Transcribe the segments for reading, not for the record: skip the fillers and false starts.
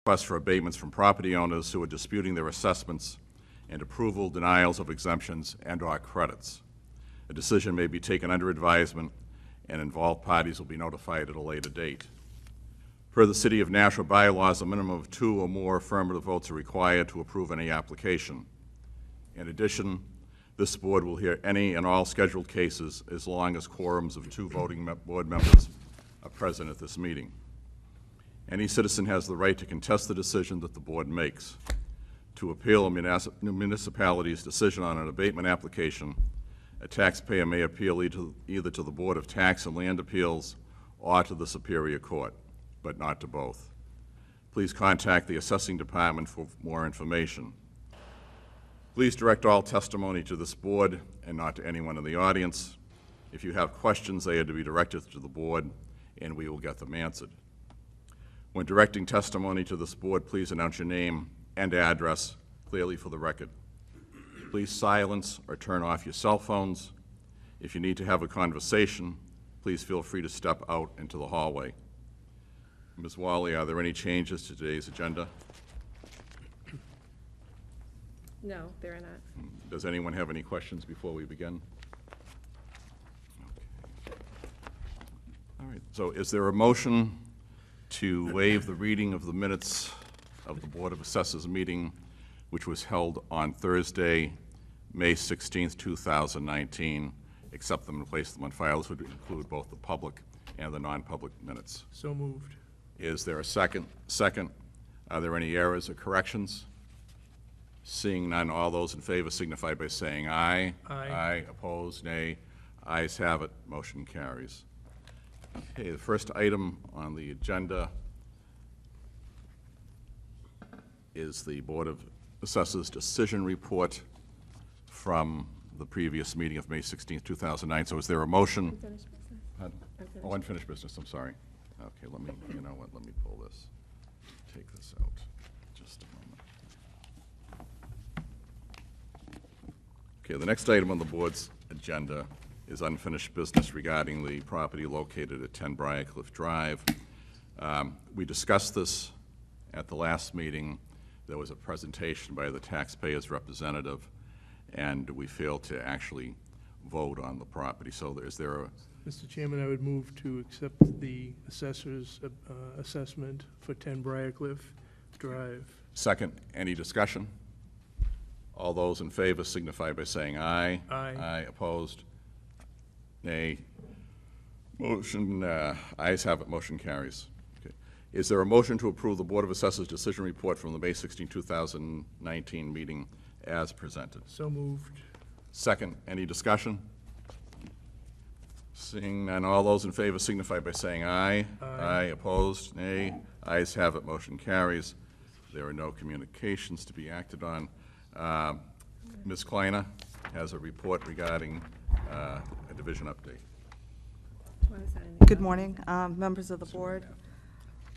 requests for abatements from property owners who are disputing their assessments, and approval, denials of exemptions, and/or credits. A decision may be taken under advisement, and involved parties will be notified at a later date. Per the City of Nashua bylaws, a minimum of 2 or more affirmative votes are required to approve any application. In addition, this board will hear any and all scheduled cases as long as quorums of 2 voting board members are present at this meeting. Any citizen has the right to contest the decision that the board makes. To appeal a municipality's decision on an abatement application, a taxpayer may appeal either to the Board of Tax and Land Appeals or to the Superior Court, but not to both. Please contact the Assessing Department for more information. Please direct all testimony to this board and not to anyone in the audience. If you have questions, they are to be directed to the board, and we will get them answered. When directing testimony to this board, please announce your name and address clearly for the record. Please silence or turn off your cell phones. If you need to have a conversation, please feel free to step out into the hallway. Ms. Wally, are there any changes to today's agenda? No, there are not. Does anyone have any questions before we begin? Okay. All right, so is there a motion to waive the reading of the minutes of the Board of Assessors meeting, which was held on Thursday, May 16th, 2019, accept them and place them on file? This would include both the public and the non-public minutes. So moved. Is there a second? Second. Are there any errors or corrections? Seeing none, all those in favor signify by saying aye. Aye. Aye. Opposed? Nay. Ayes have it. Motion carries. Okay, the first item on the agenda is the Board of Assessors decision report from the previous meeting of May 16th, 2009. So is there a motion? Unfinished business. Unfinished. Oh, unfinished business, I'm sorry. Okay, you know what, let me pull this, take this out, just a moment. Okay, the next item on the board's agenda is unfinished business regarding the property located at 10 Briarcliff Drive. We discussed this at the last meeting. There was a presentation by the taxpayer's representative, and we failed to actually vote on the property. So is there a... Mr. Chairman, I would move to accept the assessor's assessment for 10 Briarcliff Drive. Second, any discussion? All those in favor signify by saying aye. Aye. Aye. Opposed? Nay. Motion, ayes have it, motion carries. Okay. Is there a motion to approve the Board of Assessors decision report from the May 16, 2019 meeting as presented? So moved. Second, any discussion? Seeing none, all those in favor signify by saying aye. Aye. Aye. Opposed? Nay. Ayes have it, motion carries. There are no communications to be acted on. Ms. Kleiner has a report regarding a division update. Good morning, members of the board.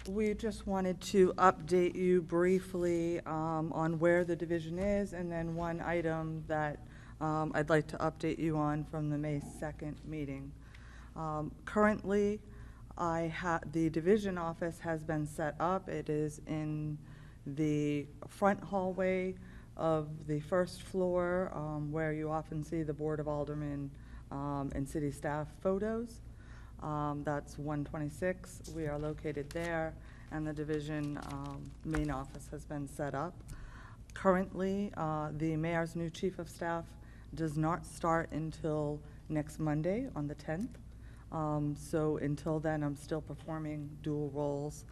We just wanted to update you briefly on where the division is, and then one item that I'd like to update you on from the May 2nd meeting. Currently, the division office has been set up. It is in the front hallway of the first floor, where you often see the Board of Aldermen and city staff photos. That's 126. We are located there, and the division main office has been set up. Currently, the mayor's new chief of staff does not start until next Monday on the 10th. So until then, I'm still performing dual roles,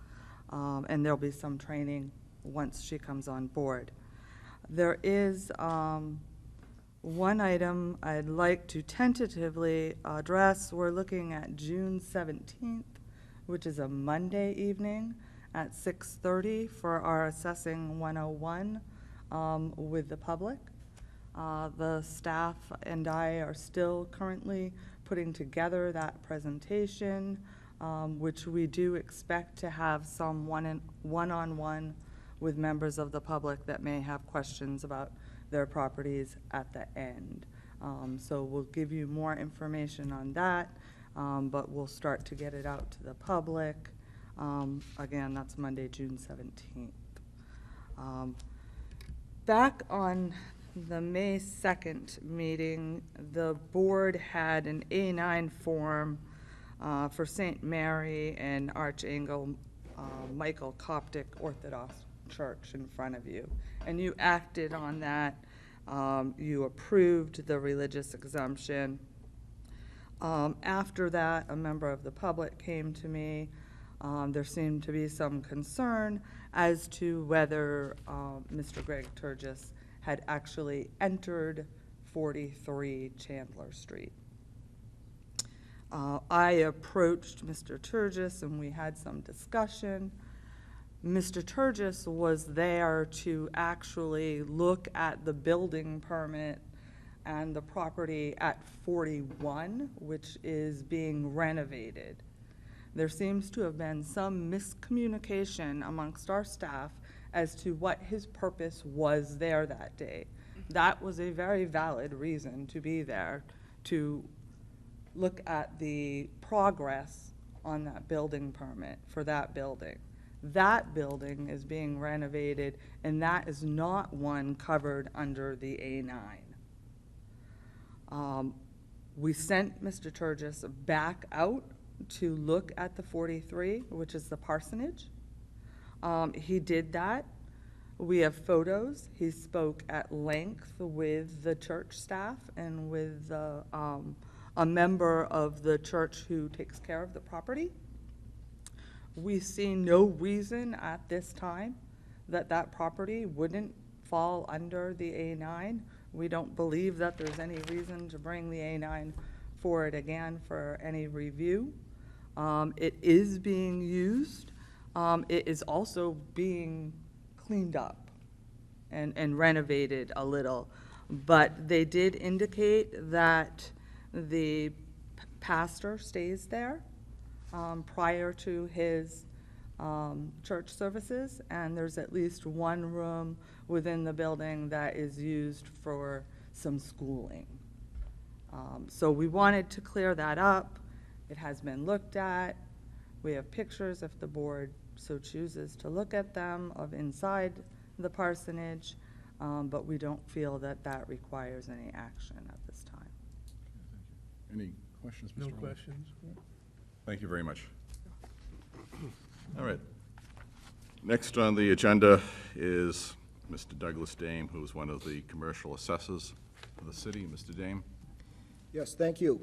and there'll be some training once she comes on board. There is one item I'd like to tentatively address. We're looking at June 17th, which is a Monday evening at 6:30 for our Assessing 101 with the public. The staff and I are still currently putting together that presentation, which we do expect to have some one-on-one with members of the public that may have questions about their properties at the end. So we'll give you more information on that, but we'll start to get it out to the public. Again, that's Monday, June 17th. Back on the May 2nd meeting, the board had an A9 form for St. Mary and Archangel Michael Coptic Orthodox Church in front of you. And you acted on that. You approved the religious exemption. After that, a member of the public came to me. There seemed to be some concern as to whether Mr. Greg Turgis had actually entered 43 Chandler Street. I approached Mr. Turgis and we had some discussion. Mr. Turgis was there to actually look at the building permit and the property at 41, which is being renovated. There seems to have been some miscommunication amongst our staff as to what his purpose was there that day. That was a very valid reason to be there, to look at the progress on that building permit for that building. That building is being renovated, and that is not one covered under the A9. We sent Mr. Turgis back out to look at the 43, which is the parsonage. He did that. We have photos. He spoke at length with the church staff and with a member of the church who takes care of the property. We see no reason at this time that that property wouldn't fall under the A9. We don't believe that there's any reason to bring the A9 forward again for any review. It is being used. It is also being cleaned up and renovated a little. But they did indicate that the pastor stays there prior to his church services, and there's at least one room within the building that is used for some schooling. So we wanted to clear that up. It has been looked at. We have pictures, if the board so chooses to look at them, of inside the parsonage, but we don't feel that that requires any action at this time. Any questions, Mr. No Hall? questions. Thank you very much. All right. Next on the agenda is Mr. Douglas Dame, who is one of the commercial assessors of the city. Mr. Dame? Yes, thank you.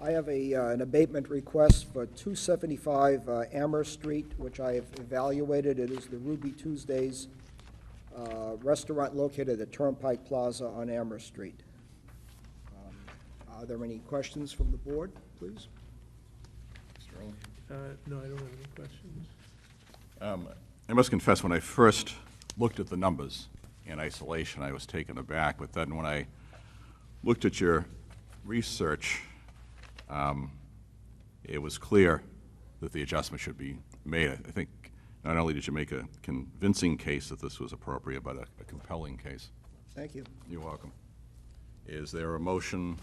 I have an abatement request for 275 Amherst Street, which I have evaluated. It is the Ruby Tuesdays restaurant located at the Turnpike Plaza on Amherst Street. Are there any questions from the board, please? Mr. Early? No, I don't have any questions. I must confess, when I first looked at the numbers in isolation, I was taken aback. But then when I looked at your research, it was clear that the adjustment should be made. I think not only did you make a convincing case that this was appropriate, but a compelling case. Thank you. You're welcome. Is there a motion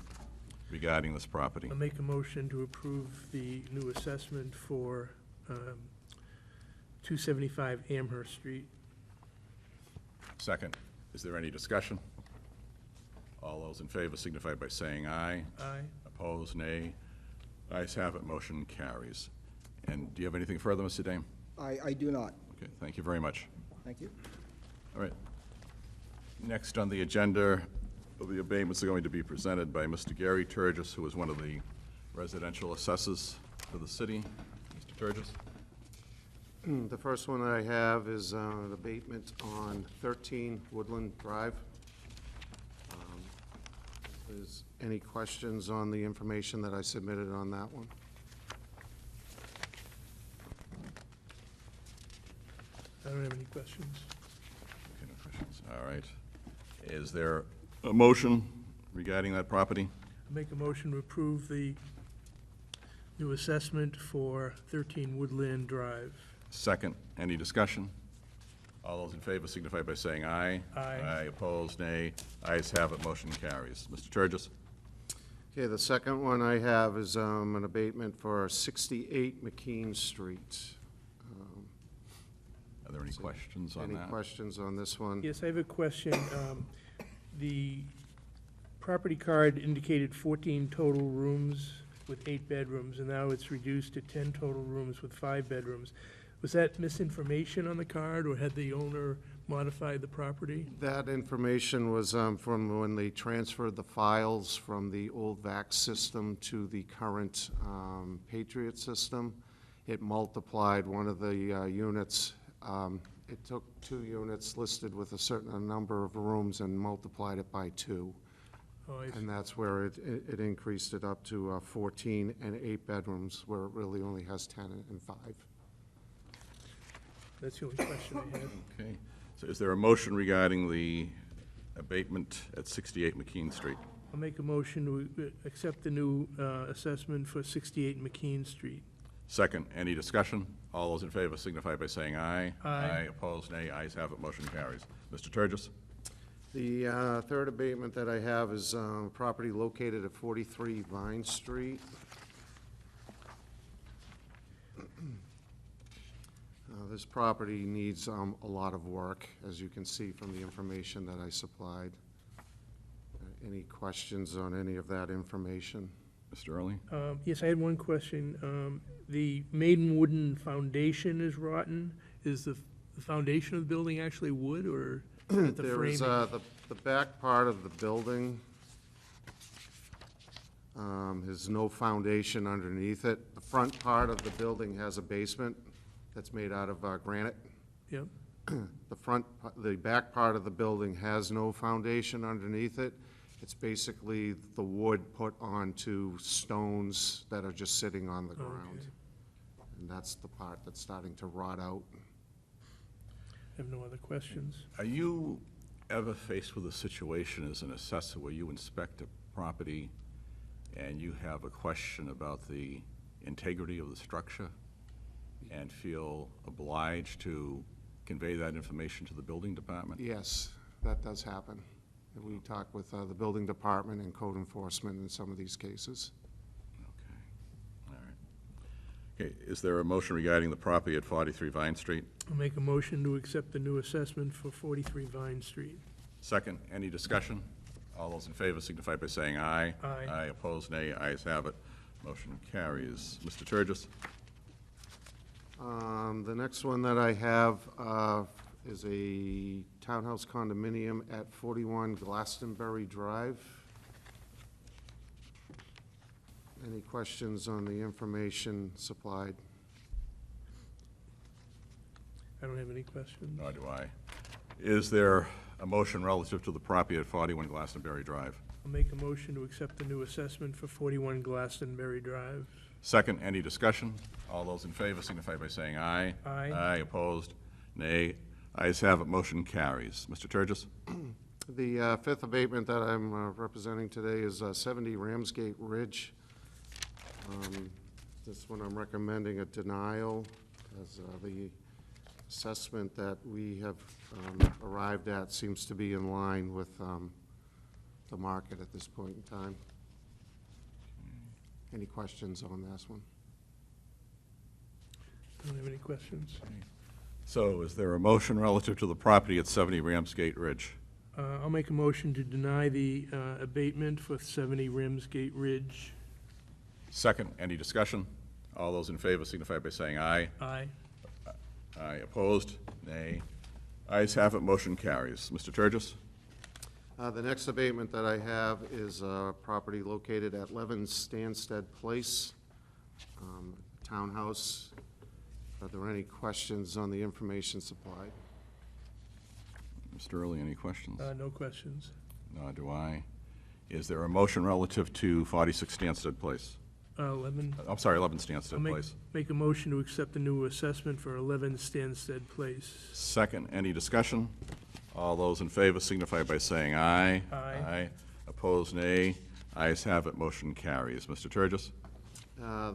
regarding this property? I'll make a motion to approve the new assessment for 275 Amherst Street. Second. Is there any discussion? All those in favor signify by saying aye. Aye. Opposed, nay. Ayes have it, motion carries. And do you have anything further, Mr. Dame? I do not. Okay, thank you very much. Thank you. All right. Next on the agenda, the abatements are going to be presented by Mr. Gary Turgis, who is one of the residential assessors for the city. Mr. Turgis? The first one I have is an abatement on 13 Woodland Drive. If there's any questions on the information that I submitted on that one? I don't have any questions. Okay, no questions. All right. Is there a motion regarding that property? I'll make a motion to approve the new assessment for 13 Woodland Drive. Second. Any discussion? All those in favor signify by saying aye. Aye. Aye. Opposed, nay. Ayes have it, motion carries. Mr. Turgis? Okay, the second one I have is an abatement for 68 Mckean Street. Are there any questions on that? Any questions on this one? Yes, I have a question. The property card indicated 14 total rooms with 8 bedrooms, and now it's reduced to 10 total rooms with 5 bedrooms. Was that misinformation on the card, or had the owner modified the property? That information was from when they transferred the files from the old VAX system to the current Patriot system. It multiplied one of the units. It took 2 units listed with a certain number of rooms and multiplied it by 2. Oh, I see. And that's where it increased it up to 14 and 8 bedrooms, where it really only has 10 and 5. That's the only question I had. Okay. So is there a motion regarding the abatement at 68 Mckean Street? I'll make a motion to accept the new assessment for 68 Mckean Street. Second, any discussion? All those in favor signify by saying aye. Aye. Opposed, nay. Ayes have it, motion carries. Mr. Turgis? The third abatement that I have is property located at 43 Vine Street. This property needs a lot of work, as you can see from the information that I supplied. Any questions on any of that information? Mr. Early? Yes, I had one question. The maiden wooden foundation is rotten. Is the foundation of the building actually wood, or is it the There is framing? the back part of the building has no foundation underneath it. The front part of the building has a basement that's made out of granite. Yep. The back part of the building has no foundation underneath it. It's basically the wood put onto stones that are just sitting on the ground. Okay. And that's the part that's starting to rot out. I have no other questions. Are you ever faced with a situation as an assessor where you inspect a property and you have a question about the integrity of the structure and feel obliged to convey that information to the building department? Yes, that does happen. And we talk with the building department and code enforcement in some of these cases. Okay, all right. Okay, is there a motion regarding the property at 43 Vine Street? I'll make a motion to accept the new assessment for 43 Vine Street. Second, any discussion? All those in favor signify by saying aye. Aye. Aye, opposed, nay. Ayes have it. Motion carries. Mr. Turgis? The next one that I have is a townhouse condominium at 41 Glastonbury Drive. Any questions on the information supplied? I don't have any questions. Nor do I. Is there a motion relative to the property at 41 Glastonbury Drive? I'll make a motion to accept the new assessment for 41 Glastonbury Drive. Second, any discussion? All those in favor signify by saying aye. Aye. Aye, opposed, nay. Ayes have it, motion carries. Mr. Turgis? The fifth abatement that I'm representing today is 70 Ramsgate Ridge. This one I'm recommending a denial, as the assessment that we have arrived at seems to be in line with the market at this point in time. Any questions on this one? I don't have any questions. So is there a motion relative to the property at 70 Ramsgate Ridge? I'll make a motion to deny the abatement for 70 Ramsgate Ridge. Second, any discussion? All those in favor signify by saying aye. Aye. Aye, opposed, nay. Ayes have it, motion carries. Mr. Turgis? The next abatement that I have is a property located at 11 Stansted Place, townhouse. Are there any questions on the information supplied? Mr. Early, any questions? No questions. Nor do I. Is there a motion relative to 46 Stansted Place? 11. I'm sorry, 11 I'll Stansted Place. make a motion to accept the new assessment for 11 Stansted Place. Second, any discussion? All those in favor signify by saying aye. Aye. Aye. Opposed, nay. Ayes have it, motion carries. Mr. Turgis?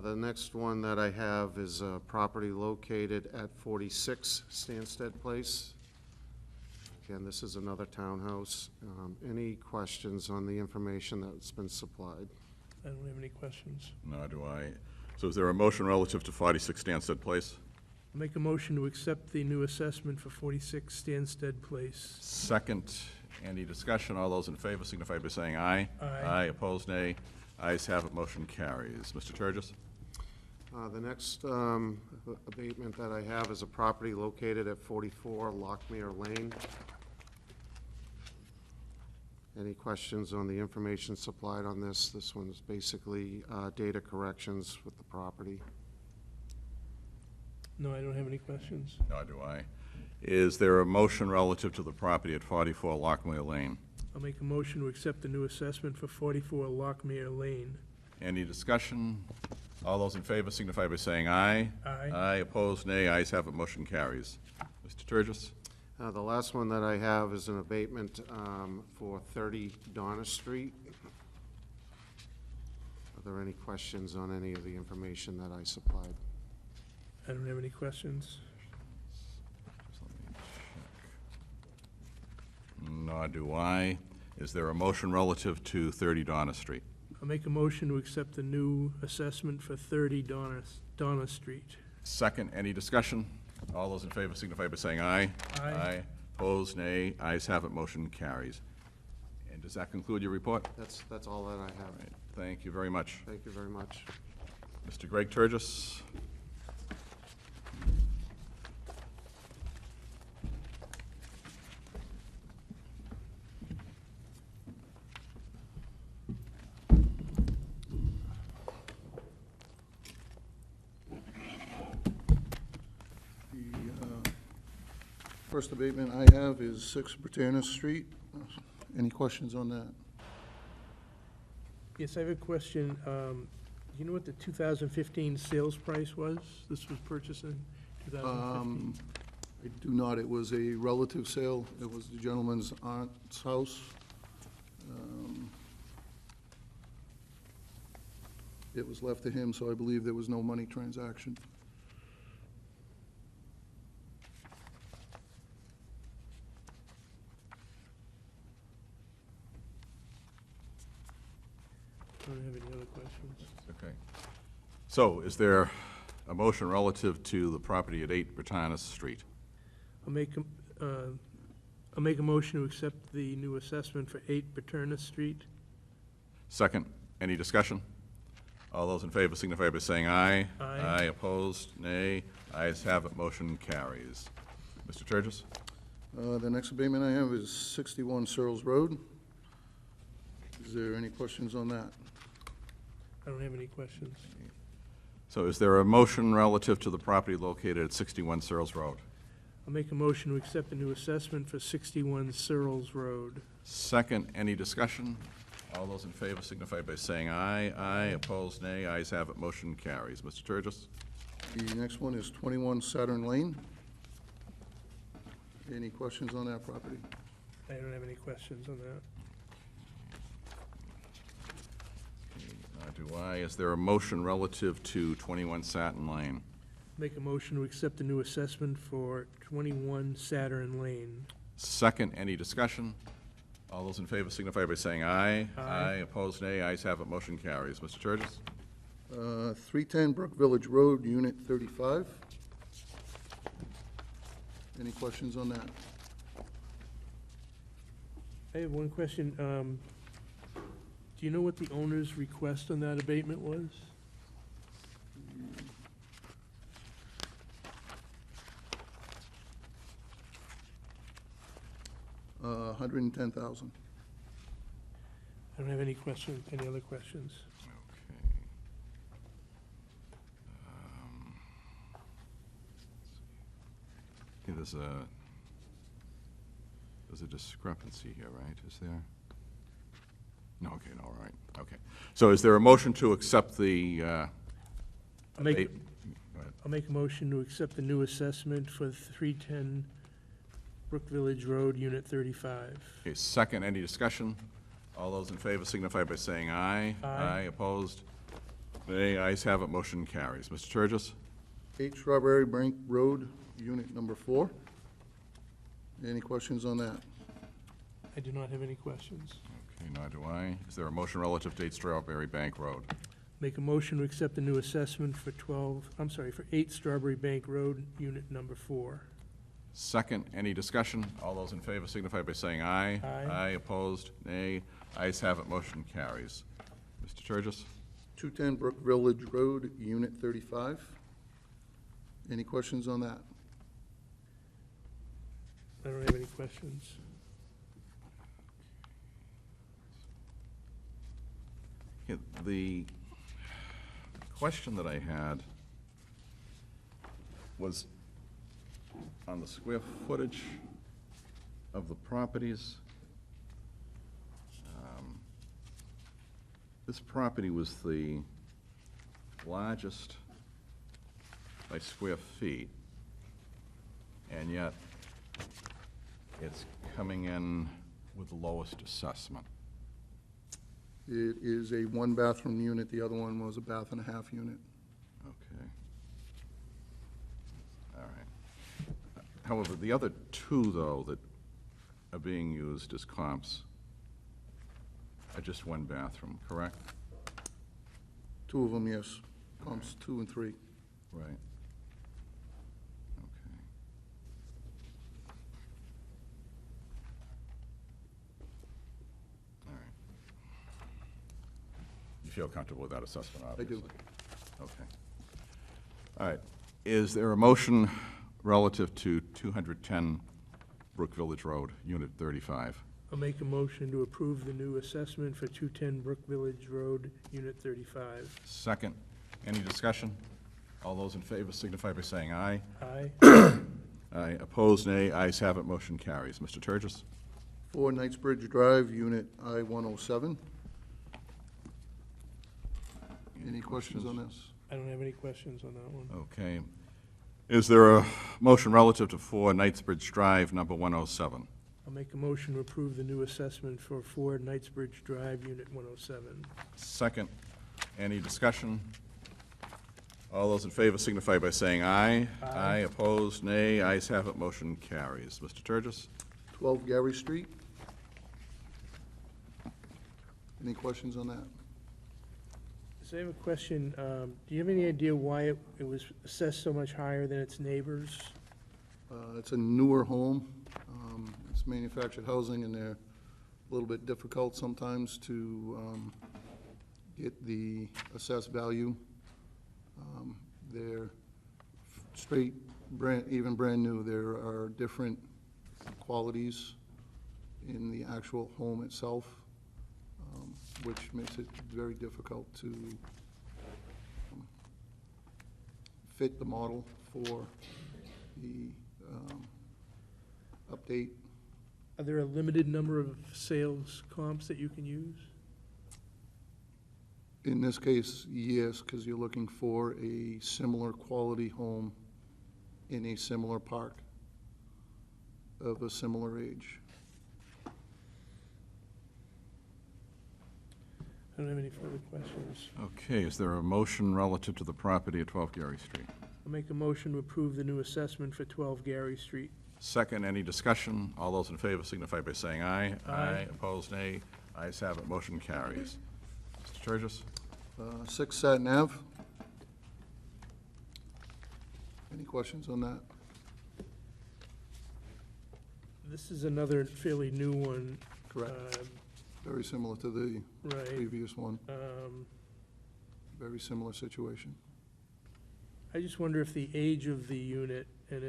The next one that I have is a property located at 46 Stansted Place. Again, this is another townhouse. Any questions on the information that's been supplied? I don't have any questions. Nor do I. So is there a motion relative to 46 Stansted Place? Make a motion to accept the new assessment for 46 Stansted Place. Second, any discussion? All those in favor signify by saying aye. Aye. Aye, opposed, nay. Ayes have it, motion carries. Mr. Turgis? The next abatement that I have is a property located at 44 Lockmere Lane. Any questions on the information supplied on this? This one's basically data corrections with the property. No, I don't have any questions. Nor do I. Is there a motion relative to the property at 44 Lockmere Lane? I'll make a motion to accept the new assessment for 44 Lockmere Lane. Any discussion? All those in favor signify by saying aye. Aye. Aye, opposed, nay. Ayes have it, motion carries. Mr. Turgis? The last one that I have is an abatement for 30 Donna Street. Are there any questions on any of the information that I supplied? I don't have any questions. Just let me check. Nor do I. Is there a motion relative to 30 Donna Street? I'll make a motion to accept the new assessment for 30 Donna Street. Second, any discussion? All those in favor signify by saying aye. Aye. Opposed, nay. Ayes have it, motion carries. And does that conclude your report? That's all that I have. All right, thank you very much. Thank you very much. Mr. Greg Turgis? First abatement I have is 6 Britannia Street. Any questions on that? Yes, I have a question. Do you know what the 2015 sales price was? This was purchased in 2015? I do not. It was a relative sale. It was the gentleman's aunt's house. It was left to him, so I believe there was no money transaction. I don't have any other questions. Okay. So is there a motion relative to the property at 8 Britannia Street? I'll make a motion to accept the new assessment for 8 Paterna Street. Second, any discussion? All those in favor signify by saying aye. Aye. Aye, opposed, nay. Ayes have it, motion carries. Mr. Turgis? The next abatement I have is 61 Searles Road. Is there any questions on that? I don't have any questions. So is there a motion relative to the property located at 61 Searles Road? I'll make a motion to accept the new assessment for 61 Searles Road. Second, any discussion? All those in favor signify by saying aye. Aye, opposed, nay. Ayes have it, motion carries. Mr. Turgis? The next one is 21 Saturn Lane. Any questions on that property? I don't have any questions on that. Do I? Is there a motion relative to 21 Satin Lane? Make a motion to accept the new assessment for 21 Saturn Lane. Second, any discussion? All those in favor signify by saying aye. Aye. Opposed, nay. Ayes have it, motion carries. Mr. Turgis? 310 Brook Village Road, Unit 35. Any questions on that? I have one question. Do you know what the owner's request on that abatement was? $110,000. I don't have any questions, any other questions. Okay. Okay, there's a discrepancy here, right? Is there? No, okay, no, all right, okay. So is there a motion to accept the, I'll make, go ahead. I'll make a motion to accept the new assessment for 310 Brook Village Road, Unit 35. Okay, second, any discussion? All those in favor signify by saying aye. Aye. Opposed? Nay, ayes have it, motion carries. Mr. Turgis? 8 Strawberry Bank Road, Unit number 4. Any questions on that? I do not have any questions. Okay, nor do I. Is there a motion relative to 8 Strawberry Bank Road? Make a motion to accept the new assessment for 8 Strawberry Bank Road, unit number 4. Second, any discussion? All those in favor signify by saying aye. Aye. Aye, opposed, nay. Ayes have it, motion carries. Mr. Turgis? 210 Brook Village Road, Unit 35. Any questions on that? I don't have any questions. Yeah, the question that I had was on the square footage of the properties. This property was the largest by square feet, and yet it's coming in with the lowest assessment. It is a one-bathroom unit. The other one was a bath and a half unit. Okay. All right. However, the other two, though, that are being used as comps are just one bathroom, correct? Two of them, yes. Comps 2 and 3. Right. Okay. All right. You feel comfortable with that assessment, obviously? Okay. All right. Is there a motion relative to 210 Brook Village Road, Unit 35? I'll make a motion to approve the new assessment for 210 Brook Village Road, unit 35. Second. Any discussion? All those in favor signify by saying aye. Aye. Aye. Opposed, nay. Ayes have it, motion carries. Mr. Turgis? 4 Knightsbridge Drive, Unit I-107. Any questions on this? I don't have any questions on that one. Okay. Is there a motion relative to 4 Knightsbridge Drive, number 107? I'll make a motion to approve the new assessment for 4 Knightsbridge Drive, unit 107. Second. Any discussion? All those in favor signify by saying aye. Aye. Opposed, nay. Ayes have it, motion carries. Mr. Turgis? 12 Gary Street. Any questions on that? So I have a question. Do you have any idea why it was assessed so much higher than its neighbors? It's a newer home. It's manufactured housing, and they're a little bit difficult sometimes to get the assessed value. They're straight, even brand new. There are different qualities in the actual home itself, which makes it very difficult to fit the model for the update. Are there a limited number of sales comps that you can use? In this case, yes, because you're looking for a similar quality home in a similar park of a similar age. I don't have any further questions. Okay, is there a motion relative to the property at 12 Gary Street? I'll make a motion to approve the new assessment for 12 Gary Street. Second, any discussion? All those in favor signify by saying aye. Aye. Opposed, nay. Ayes have it, motion carries. Mr. Turgis? 6 Satin Ave. Any questions on that? This is another fairly new one. Correct. Very similar to the Right. previous one. Very similar situation. I just wonder if the age of the unit, and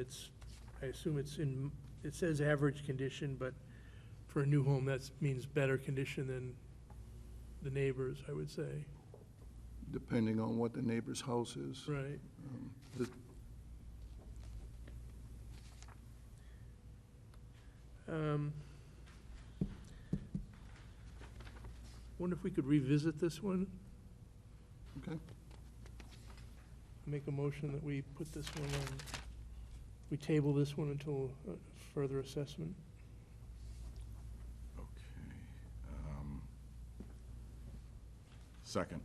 I assume it says average condition, but for a new home, that means better condition than the neighbors, I would say. Depending on what the neighbor's house is. Right. The- Wonder if we could revisit this one? Okay. Make a motion that we put this one on, we table this one until further assessment. Okay. Second.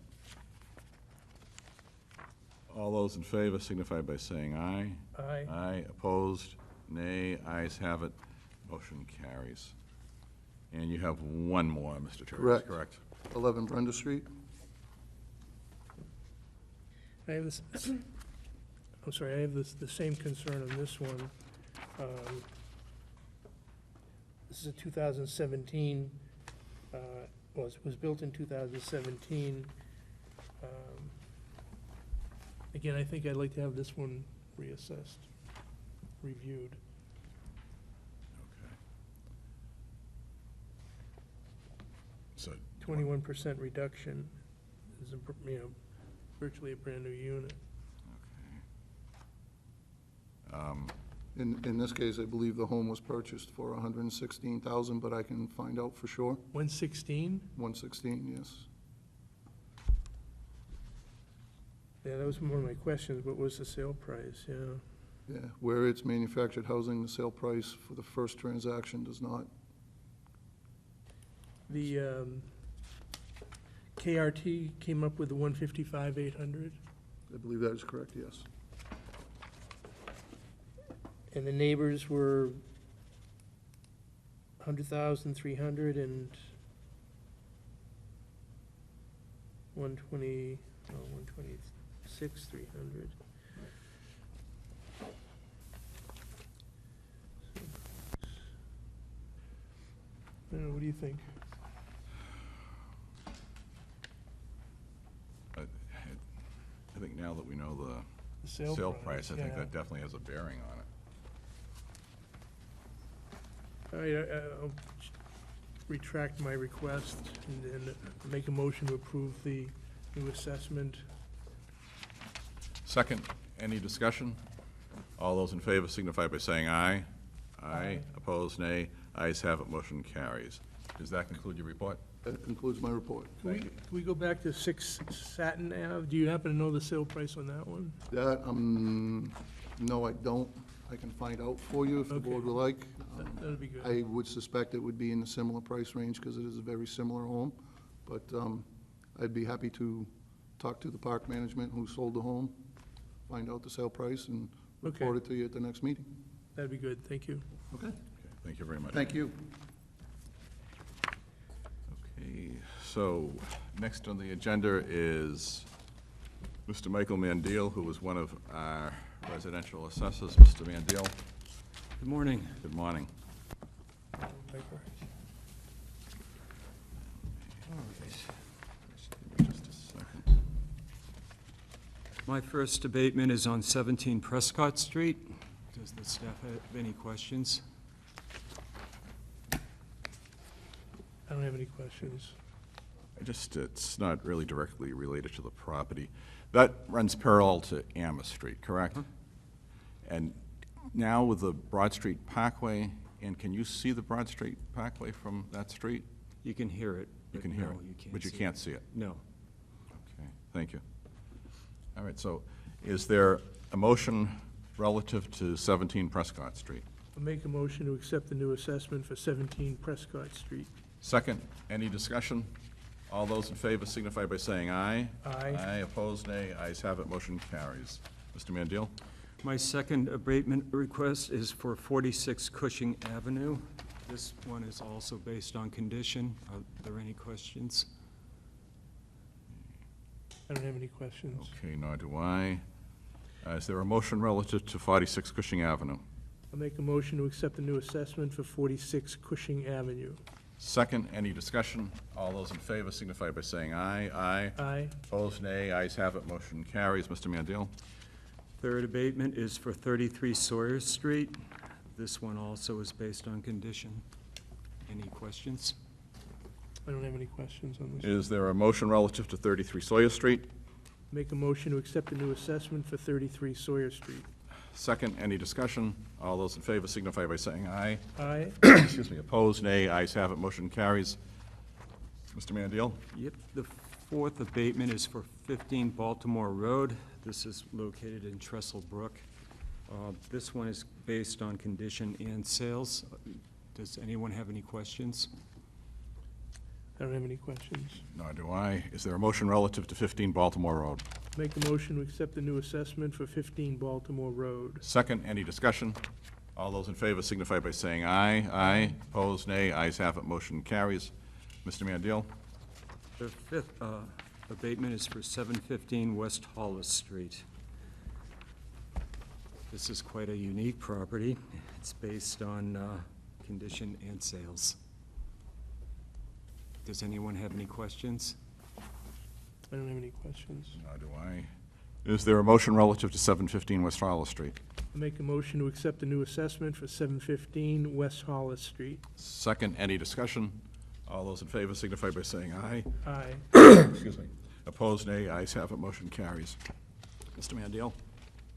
All those in favor signify by saying aye. Aye. Aye. Opposed, nay. Ayes have it, motion carries. And you have one more, Mr. Turgis, Correct. correct? 11 Brenda Street. I have this, I'm sorry, I have the same concern on this one. This is a 2017, well, it was built in 2017. Again, I think I'd like to have this one reassessed, reviewed. Okay. So, 21% reduction is, virtually a brand-new unit. okay. In this case, I believe the home was purchased for $116,000, but I can find out for sure. 116? 116, yes. Yeah, that was one of my questions. What was the sale price? Yeah. Yeah, where it's manufactured housing, the sale price for the first transaction does not. The KRT came up with the 155,800, I believe that is correct, yes. and the neighbors were 100,300 and 126,300. I don't know, what do you think? I think now that we know the The sale price, I think yeah. that definitely has a bearing on it. All right, I'll retract my request and make a motion to approve the new assessment. Second, any discussion? All those in favor signify by saying aye. Aye. Opposed, nay. Ayes have it, motion carries. Does that conclude your report? That concludes my report. Can we go back to 6 Satin Ave? Do you happen to know the sale price on that one? That, no, I don't. I can find out for you if the board would like. That'd be good. I would suspect it would be in a similar price range because it is a very similar home. But I'd be happy to talk to the park management who sold the home, find out the sale price, and Okay. report it to you at the next meeting. That'd be good, thank you. Okay? Okay, thank you very much. Thank you. Okay, so next on the agenda is Mr. Michael Mandel, who is one of our residential assessors. Mr. Mandel, Good morning. good morning. Give me just a second. My first abatement is on 17 Prescott Street. Does the staff have any questions? I don't have any questions. It's not really directly related to the property. That runs parallel to Amherst Street, correct? And now with the Broad Street Parkway, and can you see the Broad Street Parkway from that street? You can hear it. You but can hear no, it, but you see can't see it. No. Okay, thank you. All right, so is there a motion relative to 17 Prescott Street? I'll make a motion to accept the new assessment for 17 Prescott Street. Second, any discussion? All those in favor signify by saying aye. Aye. Aye, opposed, nay. Ayes have it, motion carries. Mr. Mandel? My second abatement request is for 46 Cushing Avenue. This one is also based on condition. Are there any questions? I don't have any questions. Okay, nor do I. Is there a motion relative to 46 Cushing Avenue? I'll make a motion to accept the new assessment for 46 Cushing Avenue. Second, any discussion? All those in favor signify by saying aye. Aye. Aye. Opposed, nay. Ayes have it, motion carries. Mr. Mandel? Third abatement is for 33 Sawyer Street. This one also is based on condition. Any questions? I don't have any questions on this. Is there a motion relative to 33 Sawyer Street? Make a motion to accept the new assessment for 33 Sawyer Street. Second, any discussion? All those in favor signify by saying aye. Aye. Excuse me, opposed, nay. Ayes have it, motion carries. Mr. Mandel? Yep, the fourth abatement is for 15 Baltimore Road. This is located in Trestle Brook. This one is based on condition and sales. Does anyone have any questions? I don't have any questions. Nor do I. Is there a motion relative to 15 Baltimore Road? Make a motion to accept the new assessment for 15 Baltimore Road. Second, any discussion? All those in favor signify by saying aye. Aye. Opposed, nay. Ayes have it, motion carries. Mr. Mandel? The fifth abatement is for 715 West Hollis Street. This is quite a unique property. It's based on condition and sales. Does anyone have any questions? I don't have any questions. Nor do I. Is there a motion relative to 715 West Hollis Street? I make a motion to accept the new assessment for 715 West Hollis Street. Second, any discussion? All those in favor signify by saying aye. Aye. Excuse me. Opposed, nay. Ayes have it, motion carries. Mr. Mandiel?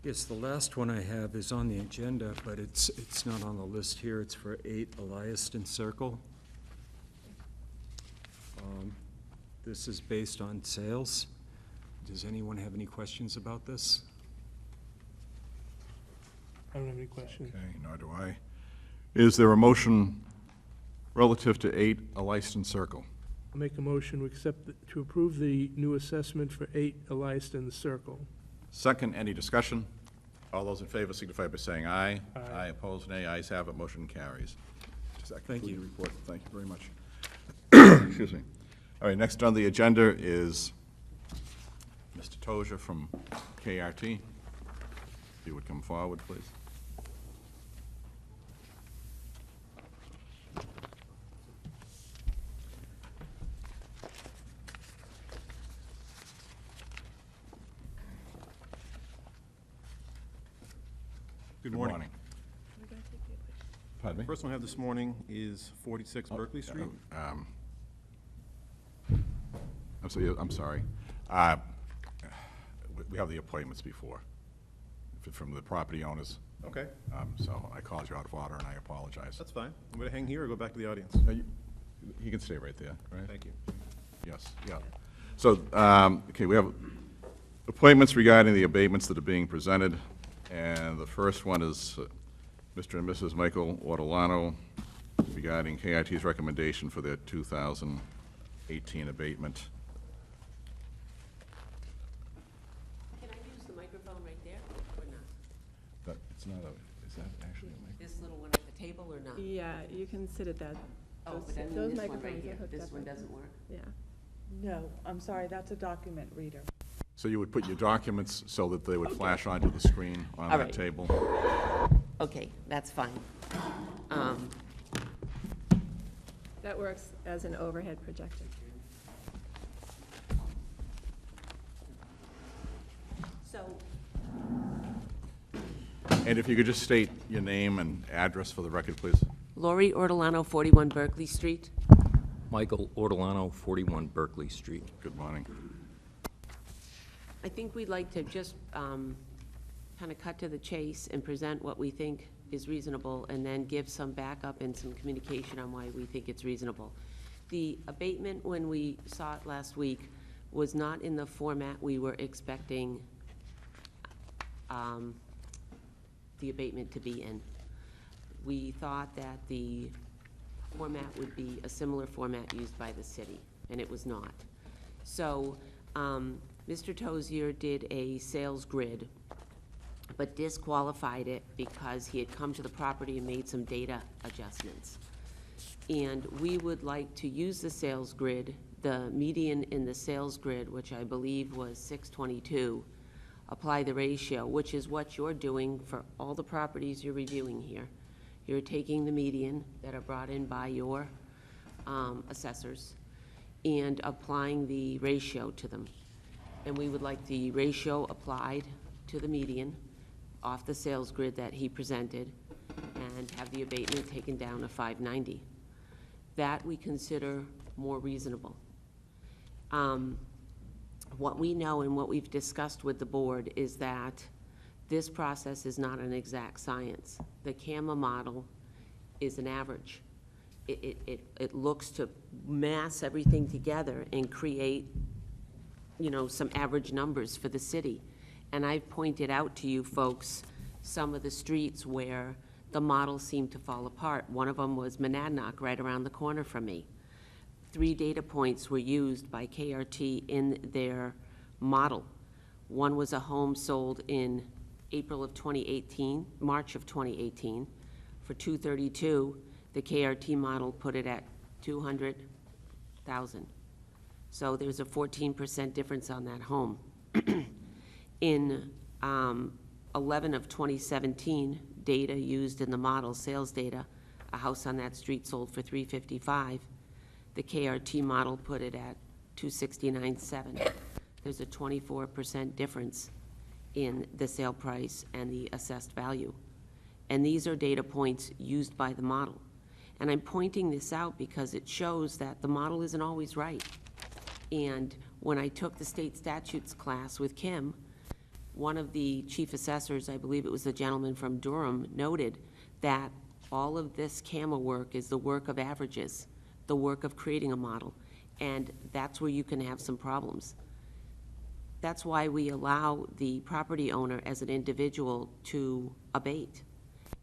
Yes, the last one I have is on the agenda, but it's not on the list here. It's for 8 Eliaston Circle. This is based on sales. Does anyone have any questions about this? I don't have any questions. Okay, nor do I. Is there a motion relative to 8 Eliaston Circle? I make a motion to accept, to approve the new assessment for 8 Eliaston Circle. Second, any discussion? All those in favor signify by saying aye. Aye. Opposed, nay. Ayes have it, motion carries. Does that Thank conclude you. your report? Thank you very much. Excuse me. All right, next on the agenda is Mr. Tozier from KRT. If you would come forward, please. Good morning. Pardon me? First one I have this morning is 46 Berkeley Street. I'm sorry. We have the appointments before from the property owners, Okay, so I called you out of order and I apologize. that's fine. I'm going to hang here or go back to the audience. You can stay right there, right? Thank you. Yes, yeah. So, okay, we have appointments regarding the abatements that are being presented, and the first one is Mr. and Mrs. Michael Ortolano regarding KIT's recommendation for their 2018 abatement. Can I use the microphone right there or not? That, it's not a, is that actually a mic? This little one at the table or not? Yeah, you can sit at that. Oh, those- but I mean those this one microphones right are here. hooked This up one like doesn't that. work? Yeah. No, I'm sorry, that's a document reader. So you would put your documents so that they would flash onto the screen on All that right. table? Okay, that's fine. That works as an overhead projector. So, And if you could just state your name and address for the record, please. Lori Ortolano, 41 Berkeley Street. Michael Ortolano, 41 Berkeley Street. Good morning. I think we'd like to just kind of cut to the chase and present what we think is reasonable, and then give some backup and some communication on why we think it's reasonable. The abatement, when we saw it last week, was not in the format we were expecting the abatement to be in. We thought that the format would be a similar format used by the city, and it was not. So, Mr. Tozier did a sales grid, but disqualified it because he had come to the property and made some data adjustments. And we would like to use the sales grid, the median in the sales grid, which I believe was 622, apply the ratio, which is what you're doing for all the properties you're reviewing here. You're taking the median that are brought in by your assessors and applying the ratio to them. And we would like the ratio applied to the median off the sales grid that he presented and have the abatement taken down to 590. That we consider more reasonable. What we know and what we've discussed with the board is that this process is not an exact science. The CAMA model is an average. It looks to mass everything together and create, you know, some average numbers for the city. And I've pointed out to you folks some of the streets where the model seemed to fall apart. One of them was Monadnock, right around the corner from me. 3 data points were used by KRT in their model. One was a home sold in April of 2018, March of 2018, for $232. The KRT model put it at $200,000. So there's a 14% difference on that home. In 11 of 2017, data used in the model, sales data, a house on that street sold for $355. The KRT model put it at $269,700. There's a 24% difference in the sale price and the assessed value. And these are data points used by the model. And I'm pointing this out because it shows that the model isn't always right. And when I took the state statutes class with Kim, one of the chief assessors, I believe it was the gentleman from Durham, noted that all of this CAMA work is the work of averages, the work of creating a model, and that's where you can have some problems. That's why we allow the property owner as an individual to abate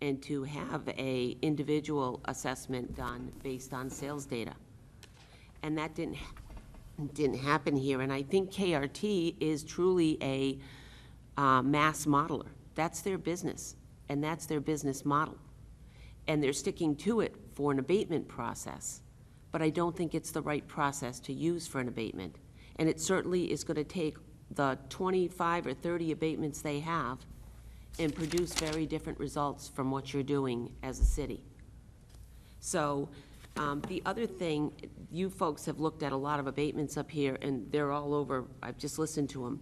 and to have a individual assessment done based on sales data. And that didn't happen here, and I think KRT is truly a mass modeler. That's their business, and that's their business model. And they're sticking to it for an abatement process, but I don't think it's the right process to use for an abatement. And it certainly is going to take the 25 or 30 abatements they have and produce very different results from what you're doing as a city. So the other thing, you folks have looked at a lot of abatements up here, and they're all over, I've just listened to them.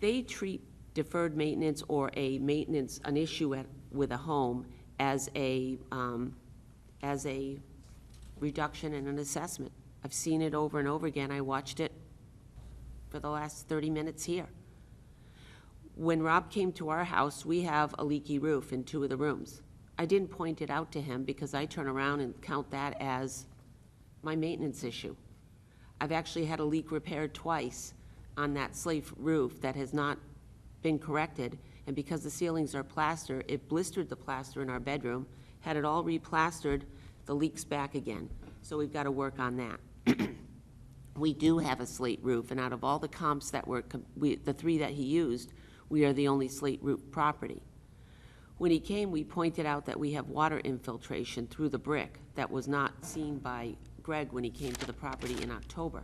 They treat deferred maintenance or an issue with a home as a reduction in an assessment. I've seen it over and over again. I watched it for the last 30 minutes here. When Rob came to our house, we have a leaky roof in 2 of the rooms. I didn't point it out to him because I turn around and count that as my maintenance issue. I've actually had a leak repaired twice on that slate roof that has not been corrected, and because the ceilings are plaster, it blistered the plaster in our bedroom, had it all replastered, the leak's back again. So we've got to work on that. We do have a slate roof, and out of all the comps that were, the 3 that he used, we are the only slate roof property. When he came, we pointed out that we have water infiltration through the brick that was not seen by Greg when he came to the property in October.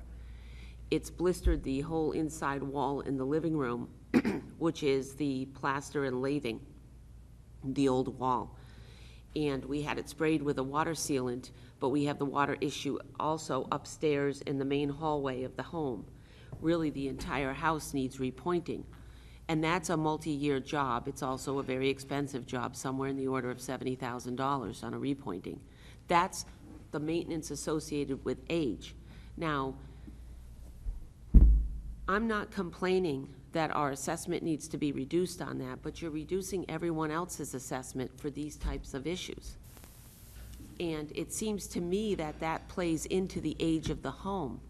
It's blistered the whole inside wall in the living room, which is the plaster and lathing, the old wall. And we had it sprayed with a water sealant, but we have the water issue also upstairs in the main hallway of the home. Really, the entire house needs repointing. And that's a multi-year job. It's also a very expensive job, somewhere in the order of $70,000 on a repointing. That's the maintenance associated with age. Now, I'm not complaining that our assessment needs to be reduced on that, but you're reducing everyone else's assessment for these types of issues. And it seems to me that that plays into the age of the home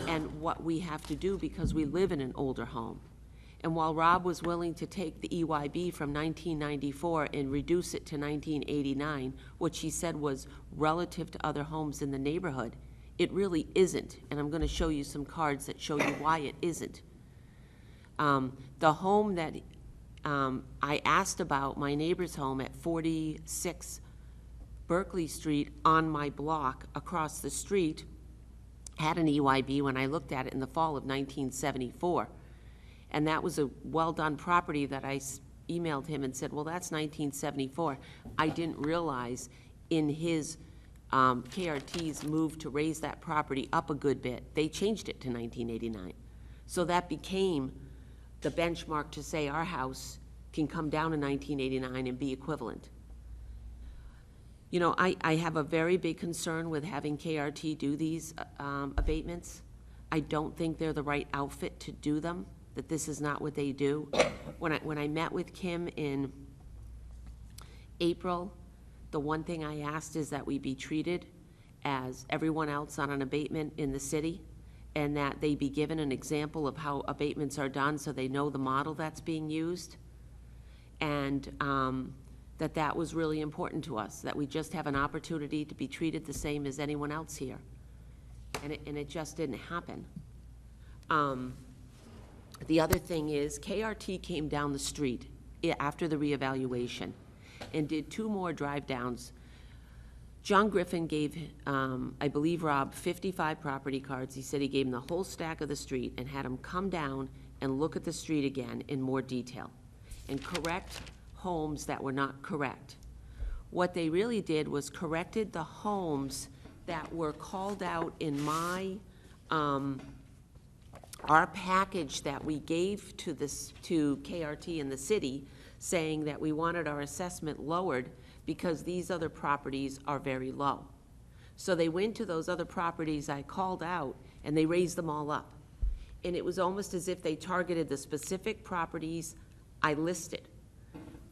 and what we have to do because we live in an older home. And while Rob was willing to take the EYB from 1994 and reduce it to 1989, which he said was relative to other homes in the neighborhood, it really isn't. And I'm going to show you some cards that show you why it isn't. The home that I asked about, my neighbor's home at 46 Berkeley Street on my block across the street, had an EYB when I looked at it in the fall of 1974. And that was a well-done property that I emailed him and said, well, that's 1974. I didn't realize in his KRT's move to raise that property up a good bit, they changed it to 1989. So that became the benchmark to say our house can come down to 1989 and be equivalent. You know, I have a very big concern with having KRT do these abatements. I don't think they're the right outfit to do them, that this is not what they do. When I met with Kim in April, the one thing I asked is that we be treated as everyone else on an abatement in the city, and that they be given an example of how abatements are done so they know the model that's being used, and that was really important to us, that we just have an opportunity to be treated the same as anyone else here. And it just didn't happen. The other thing is KRT came down the street after the reevaluation and did 2 more drive-downs John Griffin gave, I believe, Rob 55 property cards. He said he gave him the whole stack of the street and had him come down and look at the street again in more detail and correct homes that were not correct. What they really did was corrected the homes that were called out in my, our package that we gave to KRT in the city, saying that we wanted our assessment lowered because these other properties are very low. So they went to those other properties I called out, and they raised them all up. And it was almost as if they targeted the specific properties I listed,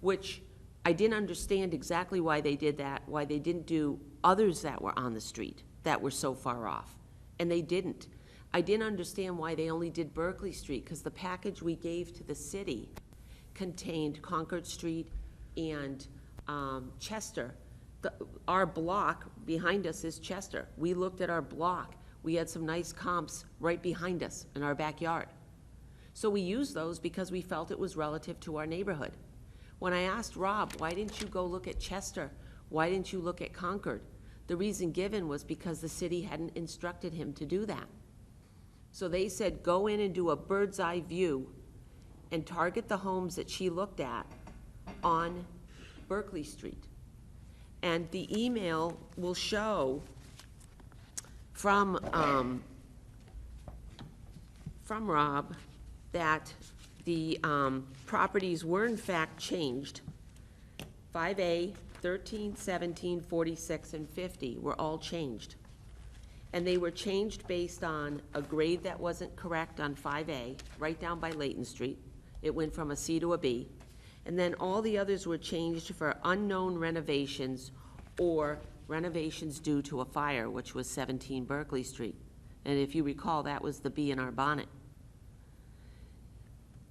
which I didn't understand exactly why they did that, why they didn't do others that were on the street that were so far off. And they didn't. I didn't understand why they only did Berkeley Street, because the package we gave to the city contained Concord Street and Chester. Our block behind us is Chester. We looked at our block. We had some nice comps right behind us in our backyard. So we used those because we felt it was relative to our neighborhood. When I asked Rob, why didn't you go look at Chester? Why didn't you look at Concord? The reason given was because the city hadn't instructed him to do that. So they said, go in and do a bird's eye view and target the homes that she looked at on Berkeley Street. And the email will show from Rob that the properties were in fact changed. 5A, 13, 17, 46, and 50 were all changed. And they were changed based on a grade that wasn't correct on 5A, right down by Layton Street. It went from a C to a B. And then all the others were changed for unknown renovations or renovations due to a fire, which was 17 Berkeley Street. And if you recall, that was the bee in our bonnet.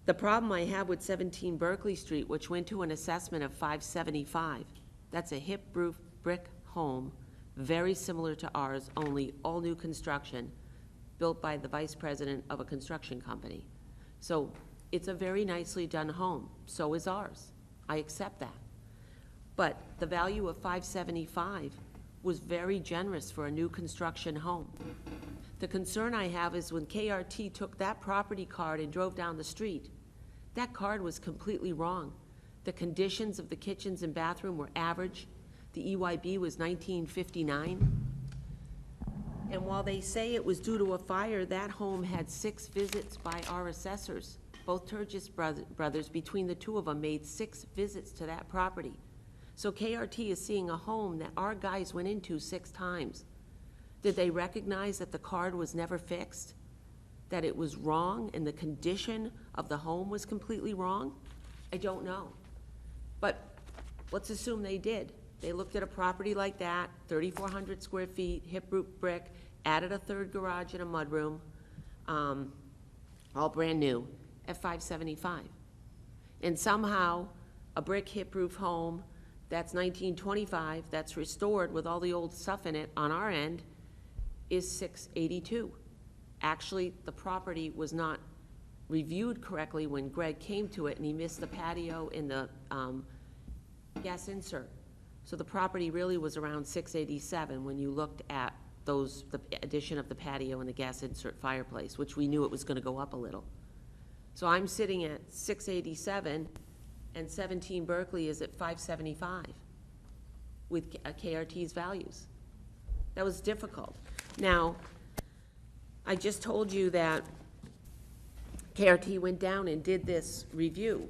The problem I have with 17 Berkeley Street, which went to an assessment of $575, that's a hip roof brick home, very similar to ours, only all new construction, built by the vice president of a construction company. So it's a very nicely done home. So is ours. I accept that. But the value of $575 was very generous for a new construction home. The concern I have is when KRT took that property card and drove down the street, that card was completely wrong. The conditions of the kitchens and bathroom were average. The EYB was 1959. And while they say it was due to a fire, that home had 6 visits by our assessors. Both Turgis brothers, between the two of them, made 6 visits to that property. So KRT is seeing a home that our guys went into 6 times. Did they recognize that the card was never fixed? That it was wrong and the condition of the home was completely wrong? I don't know. But let's assume they did. They looked at a property like that, 3,400 square feet, hip roof brick, added a 3rd garage and a mudroom, all brand new, at $575. And somehow, a brick hip roof home that's 1925, that's restored with all the old stuff in it on our end, is $682. Actually, the property was not reviewed correctly when Greg came to it, and he missed the patio and the gas insert. So the property really was around $687 when you looked at those, the addition of the patio and the gas insert fireplace, which we knew it was going to go up a little. So I'm sitting at $687, and 17 Berkeley is at $575 with KRT's values. That was difficult. Now, I just told you that KRT went down and did this review.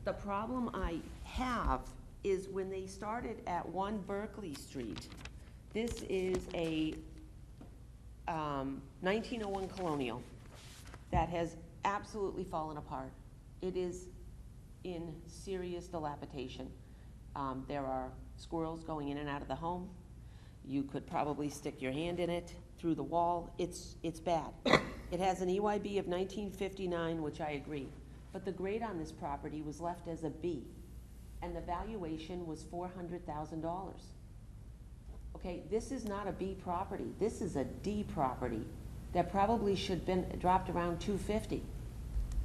The problem I have is when they started at 1 Berkeley Street, this is a 1901 colonial that has absolutely fallen apart. It is in serious dilapidation. There are squirrels going in and out of the home. You could probably stick your hand in it through the wall. It's bad. It has an EYB of 1959, which I agree. But the grade on this property was left as a B, and the valuation was $400,000. Okay, this is not a B property. This is a D property that probably should have been dropped around $250.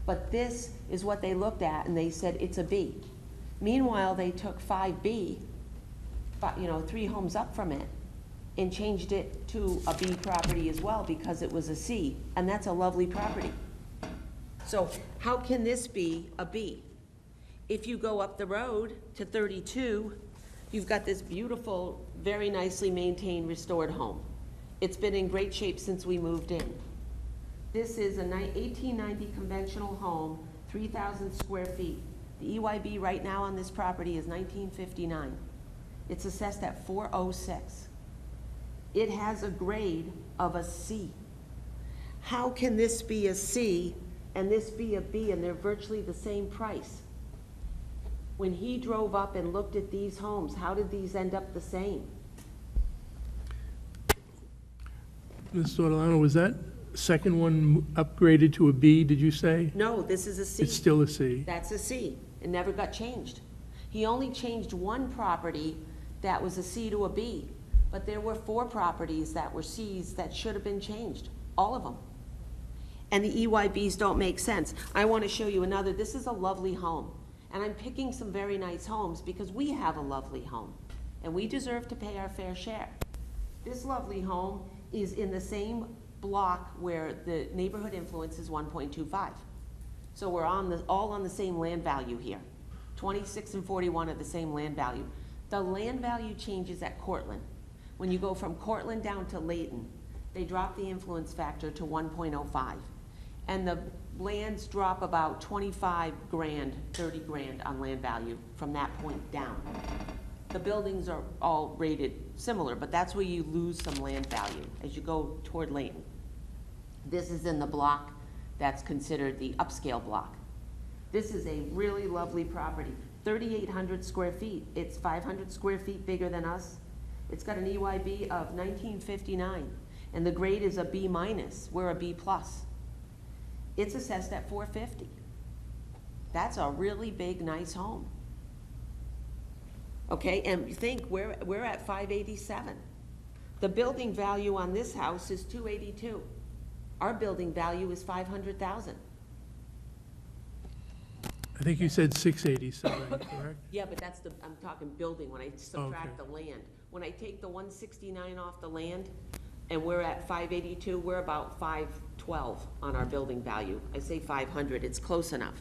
But this is what they looked at, and they said it's a B. Meanwhile, they took 5B, 3 homes up from it, and changed it to a B property as well because it was a C, and that's a lovely property. So how can this be a B? If you go up the road to 32, you've got this beautiful, very nicely maintained, restored home. It's been in great shape since we moved in. This is a 1890 conventional home, 3,000 square feet. The EYB right now on this property is 1959. It's assessed at 406. It has a grade of a C. How can this be a C and this be a B, and they're virtually the same price? When he drove up and looked at these homes, how did these end up the same? Mrs. Ortolano, was that second one upgraded to a B, did you say? No, this is a C. It's still a C. That's a C. It never got changed. He only changed one property that was a C to a B, but there were 4 properties that were Cs that should have been changed, all of them. And the EYBs don't make sense. I want to show you another. This is a lovely home, and I'm picking some very nice homes because we have a lovely home, and we deserve to pay our fair share. This lovely home is in the same block where the neighborhood influence is 1.25. So we're all on the same land value here. 26 and 41 are the same land value. The land value changes at Cortland. When you go from Cortland down to Layton, they drop the influence factor to 1.05. And the lands drop about 25 grand, 30 grand on land value from that point down. The buildings are all rated similar, but that's where you lose some land value as you go toward Layton. This is in the block that's considered the upscale block. This is a really lovely property, 3,800 square feet. It's 500 square feet bigger than us. It's got an EYB of 1959, and the grade is a B minus. We're a B plus. It's assessed at 450. That's a really big, nice home. Okay, and you think we're at 587. The building value on this house is 282. Our building value is 500,000. I think you said 687, correct? Yeah, but that's I'm talking building when I subtract the land. When I take the 169 off the land and we're at 582, we're about 512 on our building value. I say 500, it's close enough.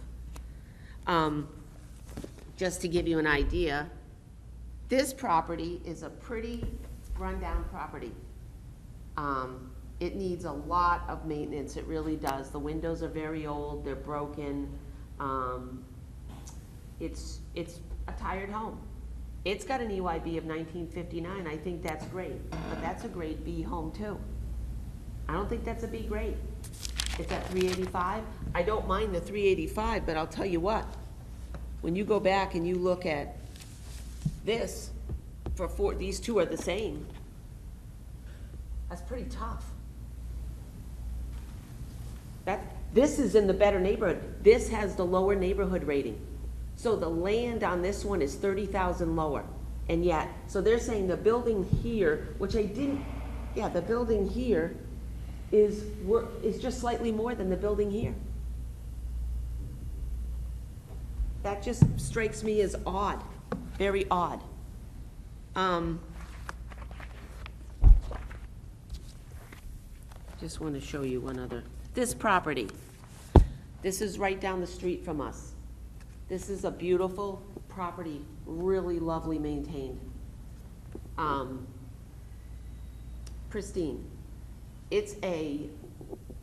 Just to give you an idea, this property is a pretty rundown property. It needs a lot of maintenance, it really does. The windows are very old, they're broken. It's a tired home. It's got an EYB of 1959, I think that's great, but that's a grade B home too. I don't think that's a B grade. It's at 385. I don't mind the 385, but I'll tell you what, when you go back and you look at this, these two are the same, that's pretty tough. This is in the better neighborhood. This has the lower neighborhood rating. So the land on this one is 30,000 lower. And yet, so they're saying the building here, which I didn't, yeah, the building here is just slightly more than the building here. That just strikes me as odd, very odd. Just want to show you one other. This property, this is right down the street from us. This is a beautiful property, really lovely maintained. Pristine. It's a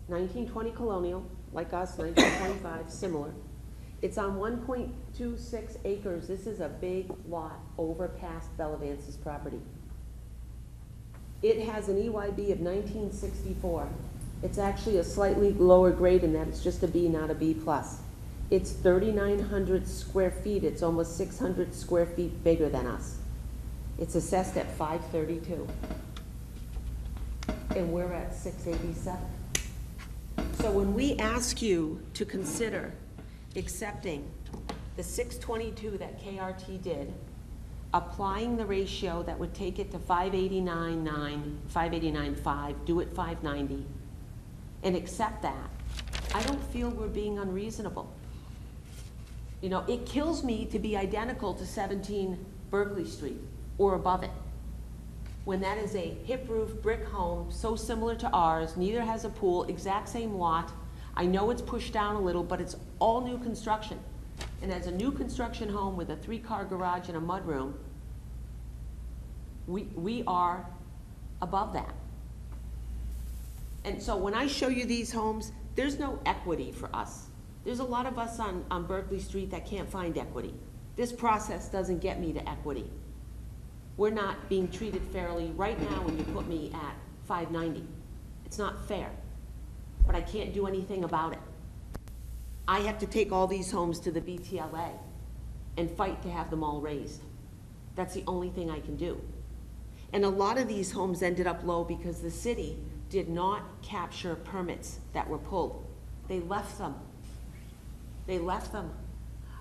1920 colonial, like us, 1925, similar. It's on 1.26 acres. This is a big lot over past Bellavance's property. It has an EYB of 1964. It's actually a slightly lower grade in that it's just a B, not a B plus. It's 3,900 square feet. It's almost 600 square feet bigger than us. It's assessed at 532. And we're at 687. So when we ask you to consider accepting the 622 that KRT did, applying the ratio that would take it to 589.9, 589.5, do it 590, and accept that, I don't feel we're being unreasonable. You know, it kills me to be identical to 17 Berkeley Street or above it. when that is a hip roof brick home, so similar to ours, neither has a pool, exact same lot. I know it's pushed down a little, but it's all new construction. And as a new construction home with a 3-car garage and a mudroom, we are above that. And so when I show you these homes, there's no equity for us. There's a lot of us on Berkeley Street that can't find equity. This process doesn't get me to equity. We're not being treated fairly right now when you put me at 590. It's not fair, but I can't do anything about it. I have to take all these homes to the BTLA and fight to have them all raised. That's the only thing I can do. And a lot of these homes ended up low because the city did not capture permits that were pulled. They left them. They left them.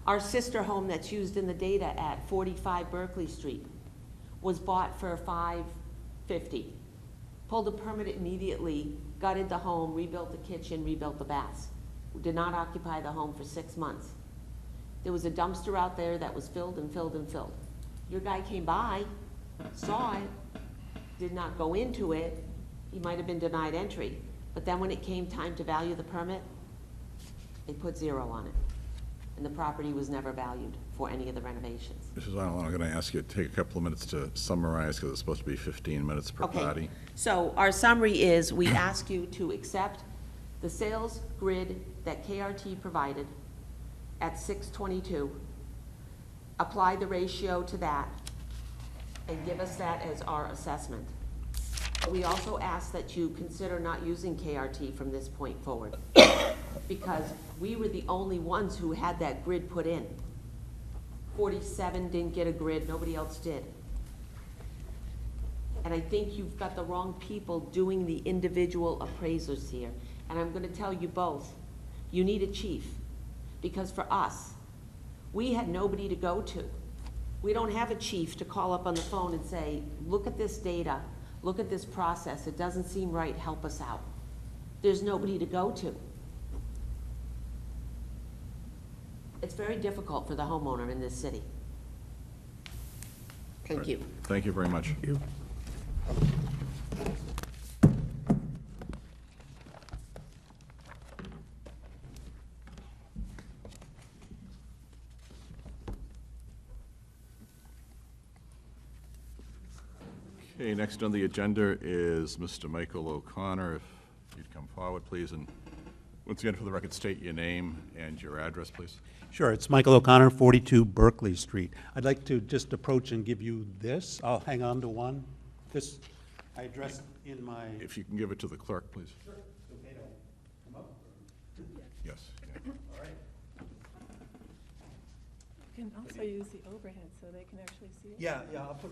Our sister home that's used in the data at 45 Berkeley Street was bought for $550. Pulled a permit immediately, gutted the home, rebuilt the kitchen, rebuilt the baths. Did not occupy the home for 6 months. There was a dumpster out there that was filled and filled and filled. Your guy came by, saw it, did not go into it. He might have been denied entry. But then when it came time to value the permit, they put 0 on it. And the property was never valued for any of the renovations. Mrs. Arnold, I'm going to ask you to take a couple of minutes to summarize, because it's supposed to be 15 minutes per party. So our summary is, we ask you to accept the sales grid that KRT provided at 622, apply the ratio to that, and give us that as our assessment. We also ask that you consider not using KRT from this point forward, because we were the only ones who had that grid put in. 47 didn't get a grid, nobody else did. And I think you've got the wrong people doing the individual appraisers here. And I'm gonna tell you both, you need a chief. Because for us, we had nobody to go to. We don't have a chief to call up on the phone and say, look at this data, look at this process, it doesn't seem right, help us out. There's nobody to go to. It's very difficult for the homeowner in this city. Thank you. Thank you very much. Thank you. Okay, next on the agenda is Mr. Michael O'Connor. If you'd come forward, please, and once again, for the record, state your name and your address, please. Sure, it's Michael O'Connor, 42 Berkeley Street. I'd like to just approach and give you this. I'll hang on to one. This I addressed in my... If you can give it to the clerk, please. Sure. Okay, come up? Yes. Yeah. All right. You can also use the overhead so they can actually see it. Yeah, I'll say,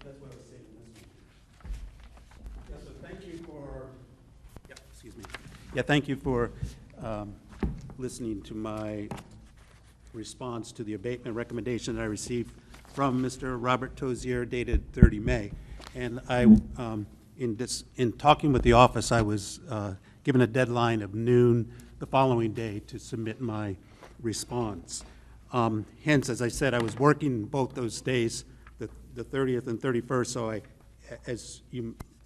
that's what I was saying. Yeah, so thank you for, excuse me. Yeah, thank you for listening to my response to the abatement recommendation that I received from Mr. Robert Tozier dated 30 May. And I, in talking with the office, I was given a deadline of noon the following day to submit my response. Hence, as I said, I was working both those days, the 30th and 31st, so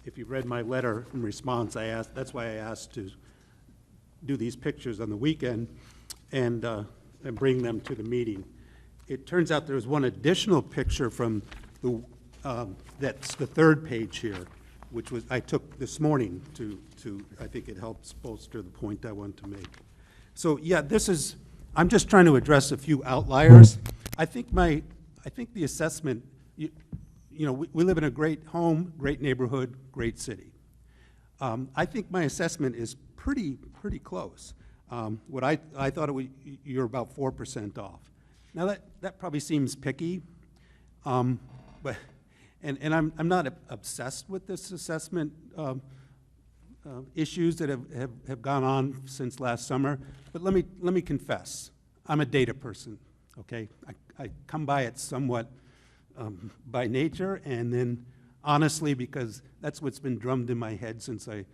if you read my letter in response, that's why I asked to do these pictures on the weekend and bring them to the meeting. It turns out there was one additional picture from that's the third page here, which I took this morning to I think it helps bolster the point I want to make. So yeah, I'm just trying to address a few outliers. I think the assessment, you know, we live in a great home, great neighborhood, great city. I think my assessment is pretty close. What I thought you're about 4% off. Now that probably seems picky, but I'm not obsessed with this assessment issues that have gone on since last summer. But let me confess, I'm a data person. Okay, I come by it somewhat by nature, and then honestly because that's what's been drummed in my head since I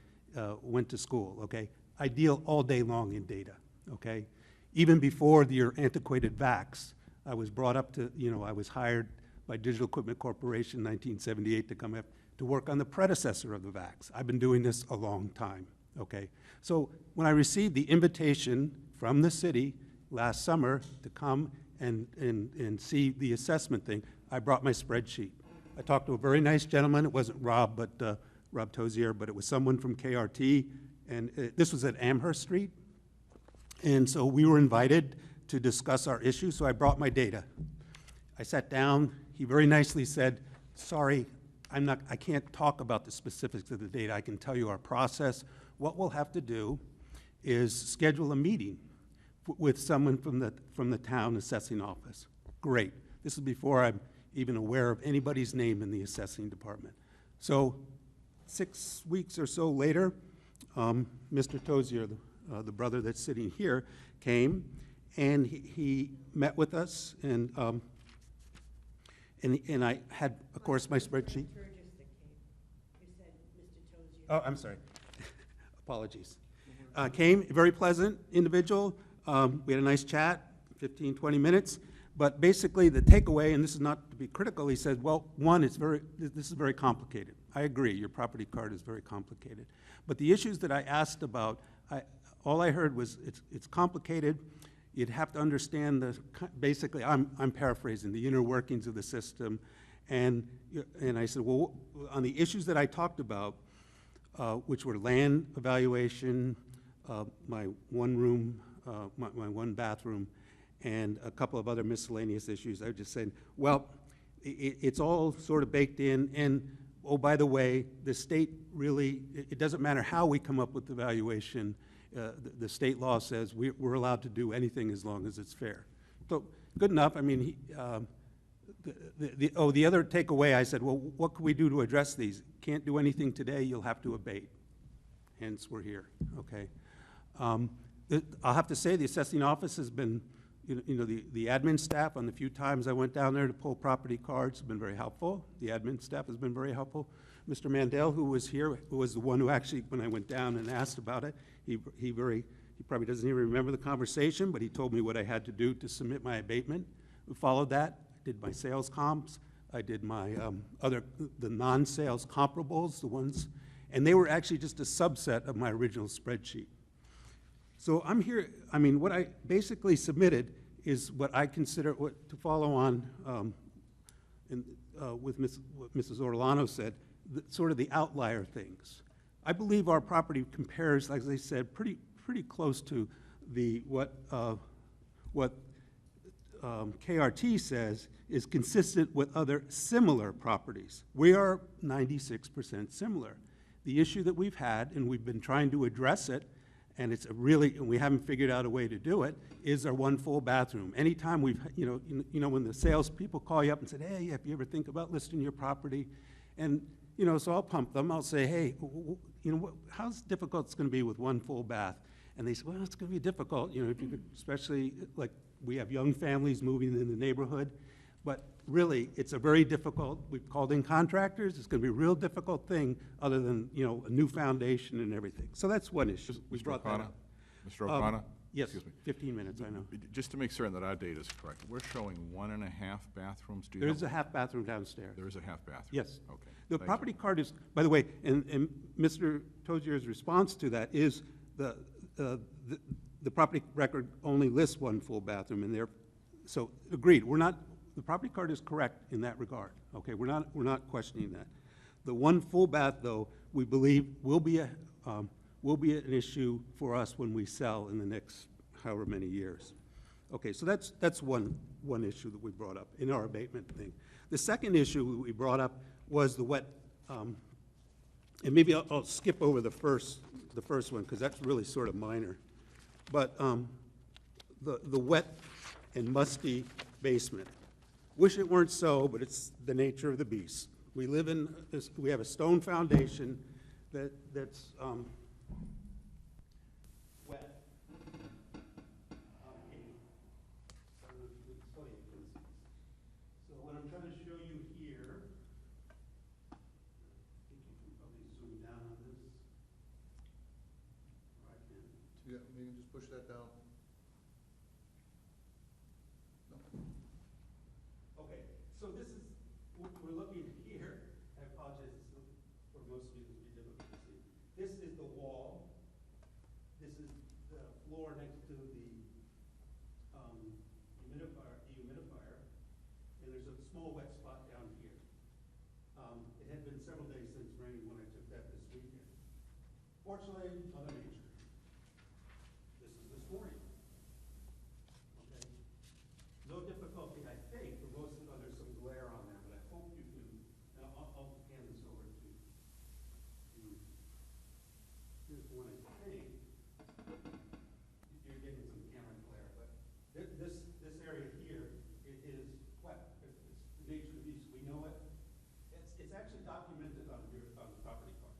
went to school. Okay, I deal all day long in data. Okay, even before your antiquated VAX, I was brought up to, I was hired by Digital Equipment Corporation in 1978 to come up to work on the predecessor of the VAX. I've been doing this a long time, okay? So when I received the invitation from the city last summer to come and see the assessment thing, I brought my spreadsheet. I talked to a very nice gentleman. It wasn't Rob, but Rob Tozier, but it was someone from KRT, and this was at Amherst Street. And so we were invited to discuss our issue, so I brought my data. I sat down. He very nicely said, sorry, I can't talk about the specifics of the data. I can tell you our process. What we'll have to do is schedule a meeting with someone from the town assessing office. Great. This is before I'm even aware of anybody's name in the assessing department. So 6 weeks or so later, Mr. Tozier, the brother that's sitting here, came, and he met with us, and I had, of course, my spreadsheet. Oh, I'm sorry. Apologies. Came, very pleasant individual. We had a nice chat, 15, 20 minutes. But basically, the takeaway, and this is not to be critical, he said, well, one, this is very complicated. I agree, your property card is very complicated. But the issues that I asked about, all I heard was it's complicated. You'd have to understand basically, I'm paraphrasing, the inner workings of the system. And I said, well, on the issues that I talked about, which were land evaluation, my one room, my one bathroom, and a couple of other miscellaneous issues, I just said, well, it's all sort of baked in, and oh, by the way, the state really, it doesn't matter how we come up with the valuation, the state law says we're allowed to do anything as long as it's fair. So, good enough. I mean, the other takeaway, I said, well, what can we do to address these? Can't do anything today, you'll have to abate. Hence, we're here, okay? I'll have to say the assessing office has been, the admin staff, on the few times I went down there to pull property cards, have been very helpful. The admin staff has been very helpful. Mr. Mandel, who was here, who was the one who actually, when I went down and asked about it, he probably doesn't even remember the conversation, but he told me what I had to do to submit my abatement. We followed that, did my sales comps, I did my the non-sales comparables, the ones, and they were actually just a subset of my original spreadsheet. So I'm here, I mean, what I basically submitted is what I consider to follow on with what Mrs. Orlano said, sort of the outlier things. I believe our property compares, like I said, pretty close to what KRT says is consistent with other similar properties. We are 96% similar. The issue that we've had, and we've been trying to address it, and and we haven't figured out a way to do it, is our one full bathroom. Anytime we've, when the salespeople call you up and say, hey, if you ever think about listing your property, and, so I'll pump them, I'll say, hey, how difficult it's gonna be with one full bath? And they say, well, it's gonna be difficult, if you could, especially, like, we have young families moving in the neighborhood, but really, it's a very difficult, we've called in contractors, it's gonna be a real difficult thing other than, a new foundation and everything. So that's one issue. We brought that up. Mr. O'Connor? Yes, Excuse me. 15 minutes, I know. Just to make certain that our data is correct, we're showing 1.5 bathrooms. Do you There's know? a half bathroom downstairs. There is a half bathroom? Yes. Okay. The Thank property you. card is, by the way, and Mr. Tozier's response to that is the property record only lists one full bathroom, and so agreed. The property card is correct in that regard. Okay, we're not questioning that. The one full bath, though, we believe will be an issue for us when we sell in the next however many years. Okay, so that's one issue that we brought up in our abatement thing. The second issue we brought up was the wet, and maybe I'll skip over the first one because that's really sort of minor. But the wet and musty basement. Wish it weren't so, but it's the nature of the beast. We have a stone foundation that's wet. So what I'm trying to show you here, I think you can probably zoom down on this. Right, Yeah, you can just push that down. Okay, so this is Unfortunately, Mother Nature. This is the story. Okay? No difficulty, I think, for most of there's some glare on there, but I hope you can, and I'll hand this over to here's the one I think. You're getting some camera glare, but this area here, it is wet. It's the nature of the beast. We know it. It's actually documented on the property card,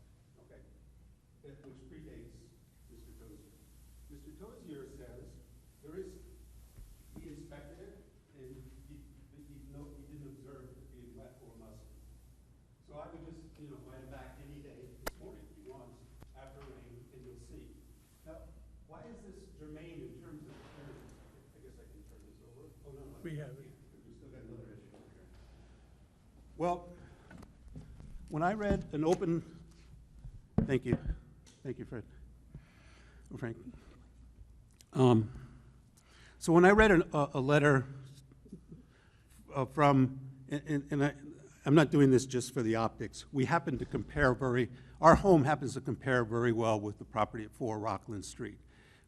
okay? Which predates Mr. Tozier. Mr. Tozier says he inspected it, and he didn't observe it being wet or musty. So I would just, write it back any day this morning if he wants, after rain, and you'll see. Now, why is this germane in terms of appearance? I guess I can turn this over. Oh, no. We have it. We still got another issue over here. Well, when I read an open, thank you, Fred, or Frank. So when I read a letter from, and I'm not doing this just for the optics, we happen to compare our home happens to compare very well with the property at 4 Rockland Street.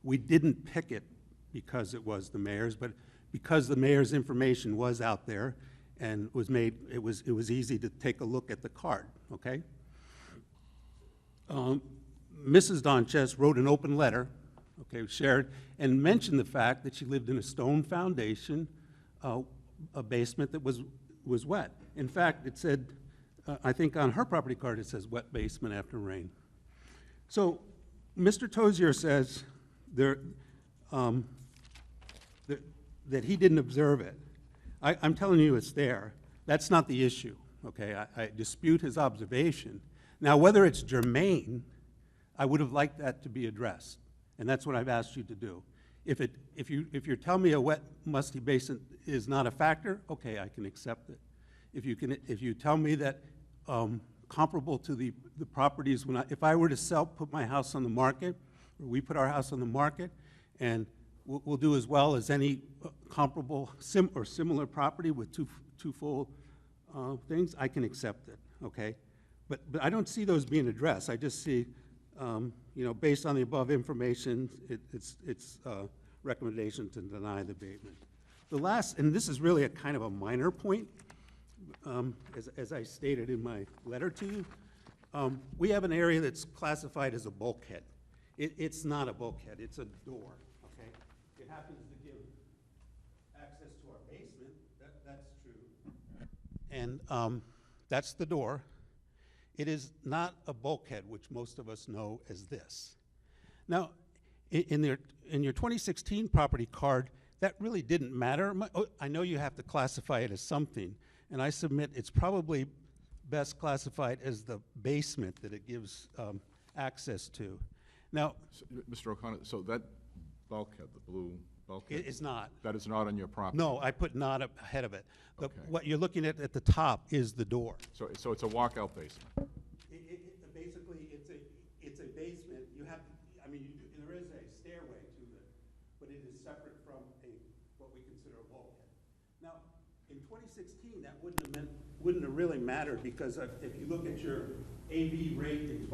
We didn't pick it because it was the mayor's, but because the mayor's information was out there and was made, it was easy to take a look at the card, okay? Mrs. Donches wrote an open letter, okay, shared, and mentioned the fact that she lived in a stone foundation, a basement that was wet. In fact, it said, I think on her property card it says wet basement after rain. So Mr. Tozier says that he didn't observe it. I'm telling you it's there. That's not the issue, okay? I dispute his observation. Now, whether it's germane, I would have liked that to be addressed, and that's what I've asked you to do. If you're telling me a wet, musty basement is not a factor, okay, I can accept it. If you tell me that comparable to the properties, if I were to put my house on the market, or we put our house on the market, and we'll do as well as any comparable or similar property with two full things, I can accept it, okay? But I don't see those being addressed. I just see, based on the above information, it's recommendation to deny the abatement. The last, and this is really a kind of a minor point, as I stated in my letter to you, we have an area that's classified as a bulkhead. It's not a bulkhead, it's a door, okay? It happens to give access to our basement, that's true. And that's the door. It is not a bulkhead, which most of us know as this. Now, in your 2016 property card, that really didn't matter. I know you have to classify it as something, and I submit it's probably best classified as the basement that it gives access to. Now, Mr. O'Connor, so that bulkhead, the blue bulkhead? It is not. That is not on your property? No, I put not ahead of it. Okay. What you're looking at the top is the door. So it's a walkout basement? Basically, it's a basement. You have, there is a stairway to it, but it is separate from what we consider a bulkhead. Now, in 2016, that wouldn't have really mattered, because if you look at your AV rate in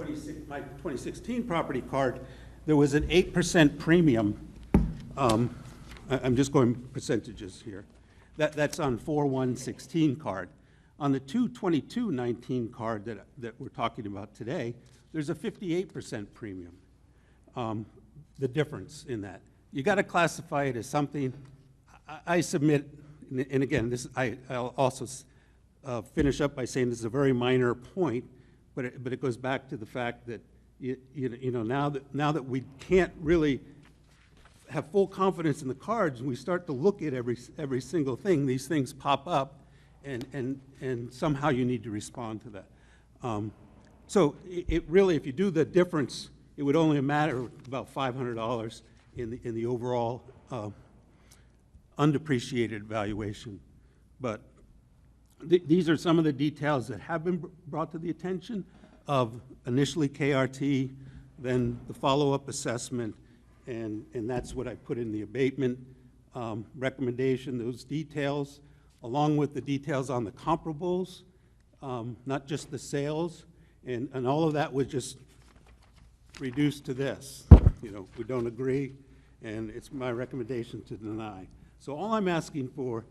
my 2016 property card, there was an 8% premium. I'm just going percentages here. That's on 4/1/16 card. On the 2/22/19 card that we're talking about today, there's a 58% premium. The difference in that. You got to classify it as something. I submit, and again, I'll also finish up by saying this is a very minor point, but it goes back to the fact that now that we can't really have full confidence in the cards, and we start to look at every single thing, these things pop up, and somehow you need to respond to that. So it really, if you do the difference, it would only matter about $500 in the overall undepreciated valuation. But these are some of the details that have been brought to the attention of initially KRT, then the follow-up assessment, and that's what I put in the abatement recommendation, those details, along with the details on the comparables, not just the sales, and all of that was just reduced to this. You know, we don't agree, and it's my recommendation to deny. So all I'm asking for,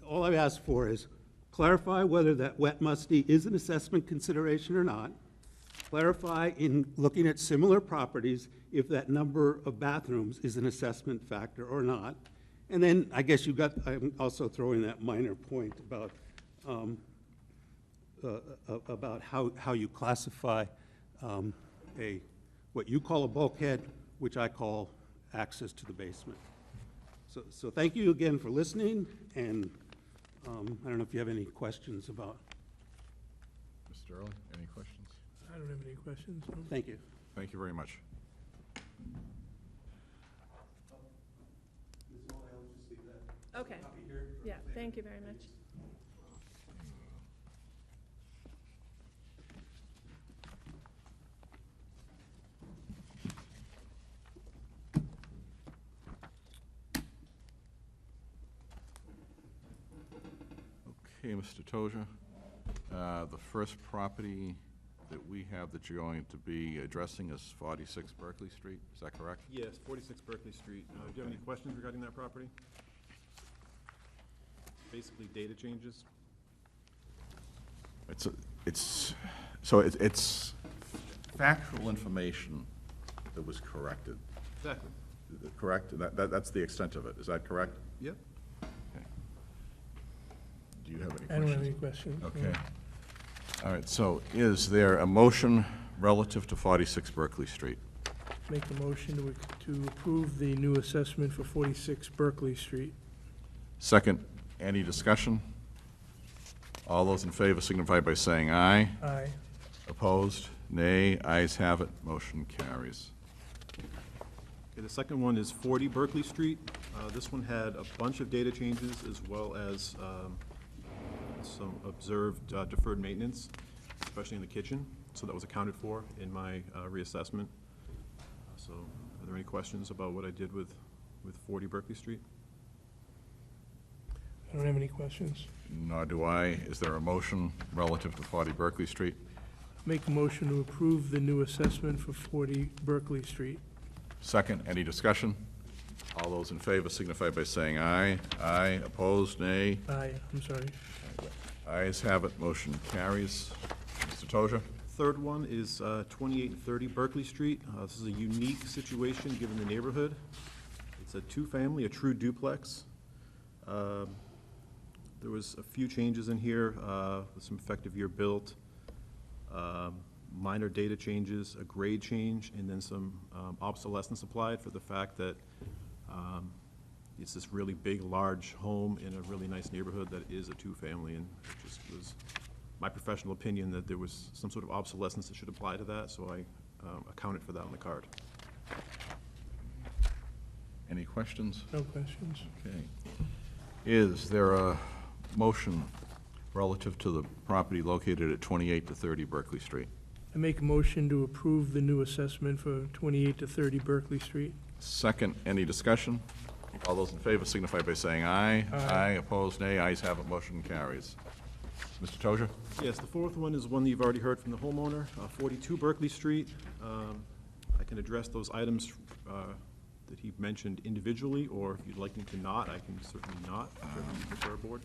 all I've asked for is clarify whether that wet musty is an assessment consideration or not. Clarify in looking at similar properties if that number of bathrooms is an assessment factor or not. And then I guess I'm also throwing that minor point about how you classify what you call a bulkhead, which I call access to the basement. So thank you again for listening, and I don't know if you have any questions about. Mr. Early, any questions? I don't have any questions. No. Thank you. Thank you very much. Okay. Yeah, thank you very much. Okay, Mr. Toja, the first property that we have that you're going to be addressing is 46 Berkeley Street, is that correct? Yes, 46 Berkeley Street. Do you have any questions regarding that property? Basically, data changes. It's factual information that was corrected, Exactly. correct? That's the extent of it, is that correct? Yep. Okay. Do you have any questions? I don't have any questions. no. Okay. All right, so is there a motion relative to 46 Berkeley Street? Make a motion to approve the new assessment for 46 Berkeley Street. Second, any discussion? All those in favor signify by saying aye. Aye. Opposed? Nay. Ayes have it. Motion carries. Okay, the second one is 40 Berkeley Street. This one had a bunch of data changes as well as some observed deferred maintenance, especially in the kitchen. So that was accounted for in my reassessment. So are there any questions about what I did with 40 Berkeley Street? I don't have any questions. Nor do I. Is there a motion relative to 40 Berkeley Street? Make a motion to approve the new assessment for 40 Berkeley Street. Second, any discussion? All those in favor signify by saying aye. Aye. Opposed? Nay. Aye, I'm sorry. Ayes have it. Motion carries. Mr. Toja? Third one is 28 and 30 Berkeley Street. This is a unique situation given the neighborhood. It's a two-family, a true duplex. There was a few changes in here, with some effective year built, minor data changes, a grade change, and then some obsolescence applied for the fact that it's this really big, large home in a really nice neighborhood that is a two-family, and it just was my professional opinion that there was some sort of obsolescence that should apply to that, so I accounted for that on the card. Any questions? No questions. Okay. Is there a motion relative to the property located at 28 to 30 Berkeley Street? I make a motion to approve the new assessment for 28 to 30 Berkeley Street. Second, any discussion? All those in favor signify by saying aye. Aye. Opposed, nay. Ayes have it. Motion carries. Mr. Toja? Yes, the fourth one is one that you've already heard from the homeowner, 42 Berkeley Street. I can address those items that he mentioned individually, or if you'd like me to not, I can certainly not, whichever you prefer, board.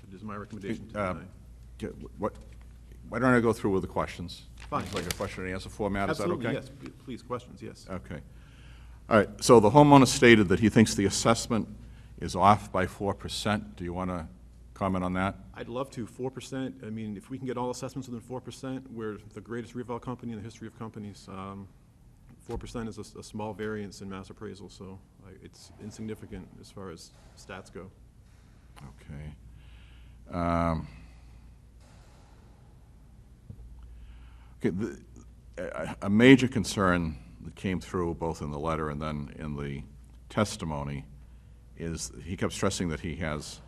It is my recommendation to deny. Why don't I go through with the questions? Fine. It's like a question and answer format, is that okay? Absolutely, yes. Please, questions, yes. Okay. All right, so the homeowner stated that he thinks the assessment is off by 4%. Do you want to comment on that? I'd love to, 4%. I mean, if we can get all assessments within 4%, we're the greatest revale company in the history of companies. 4% is a small variance in mass appraisal, so it's insignificant as far as stats go. Okay. Okay, a major concern that came through both in the letter and then in the testimony is he kept stressing that he has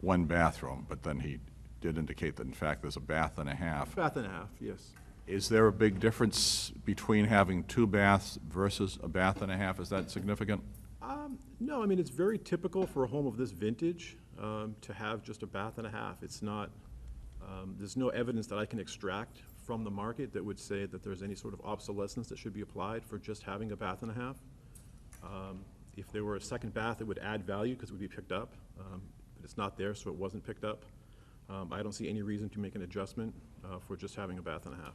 one bathroom, but then he did indicate that in fact there's a bath and a half. Bath and a half, yes. Is there a big difference between having two baths versus a bath and a half? Is that significant? No, I mean, it's very typical for a home of this vintage to have just a bath and a half. It's not, there's no evidence that I can extract from the market that would say that there's any sort of obsolescence that should be applied for just having a bath and a half. If there were a second bath, it would add value because it would be picked up, but it's not there, so it wasn't picked up. I don't see any reason to make an adjustment for just having a bath and a half.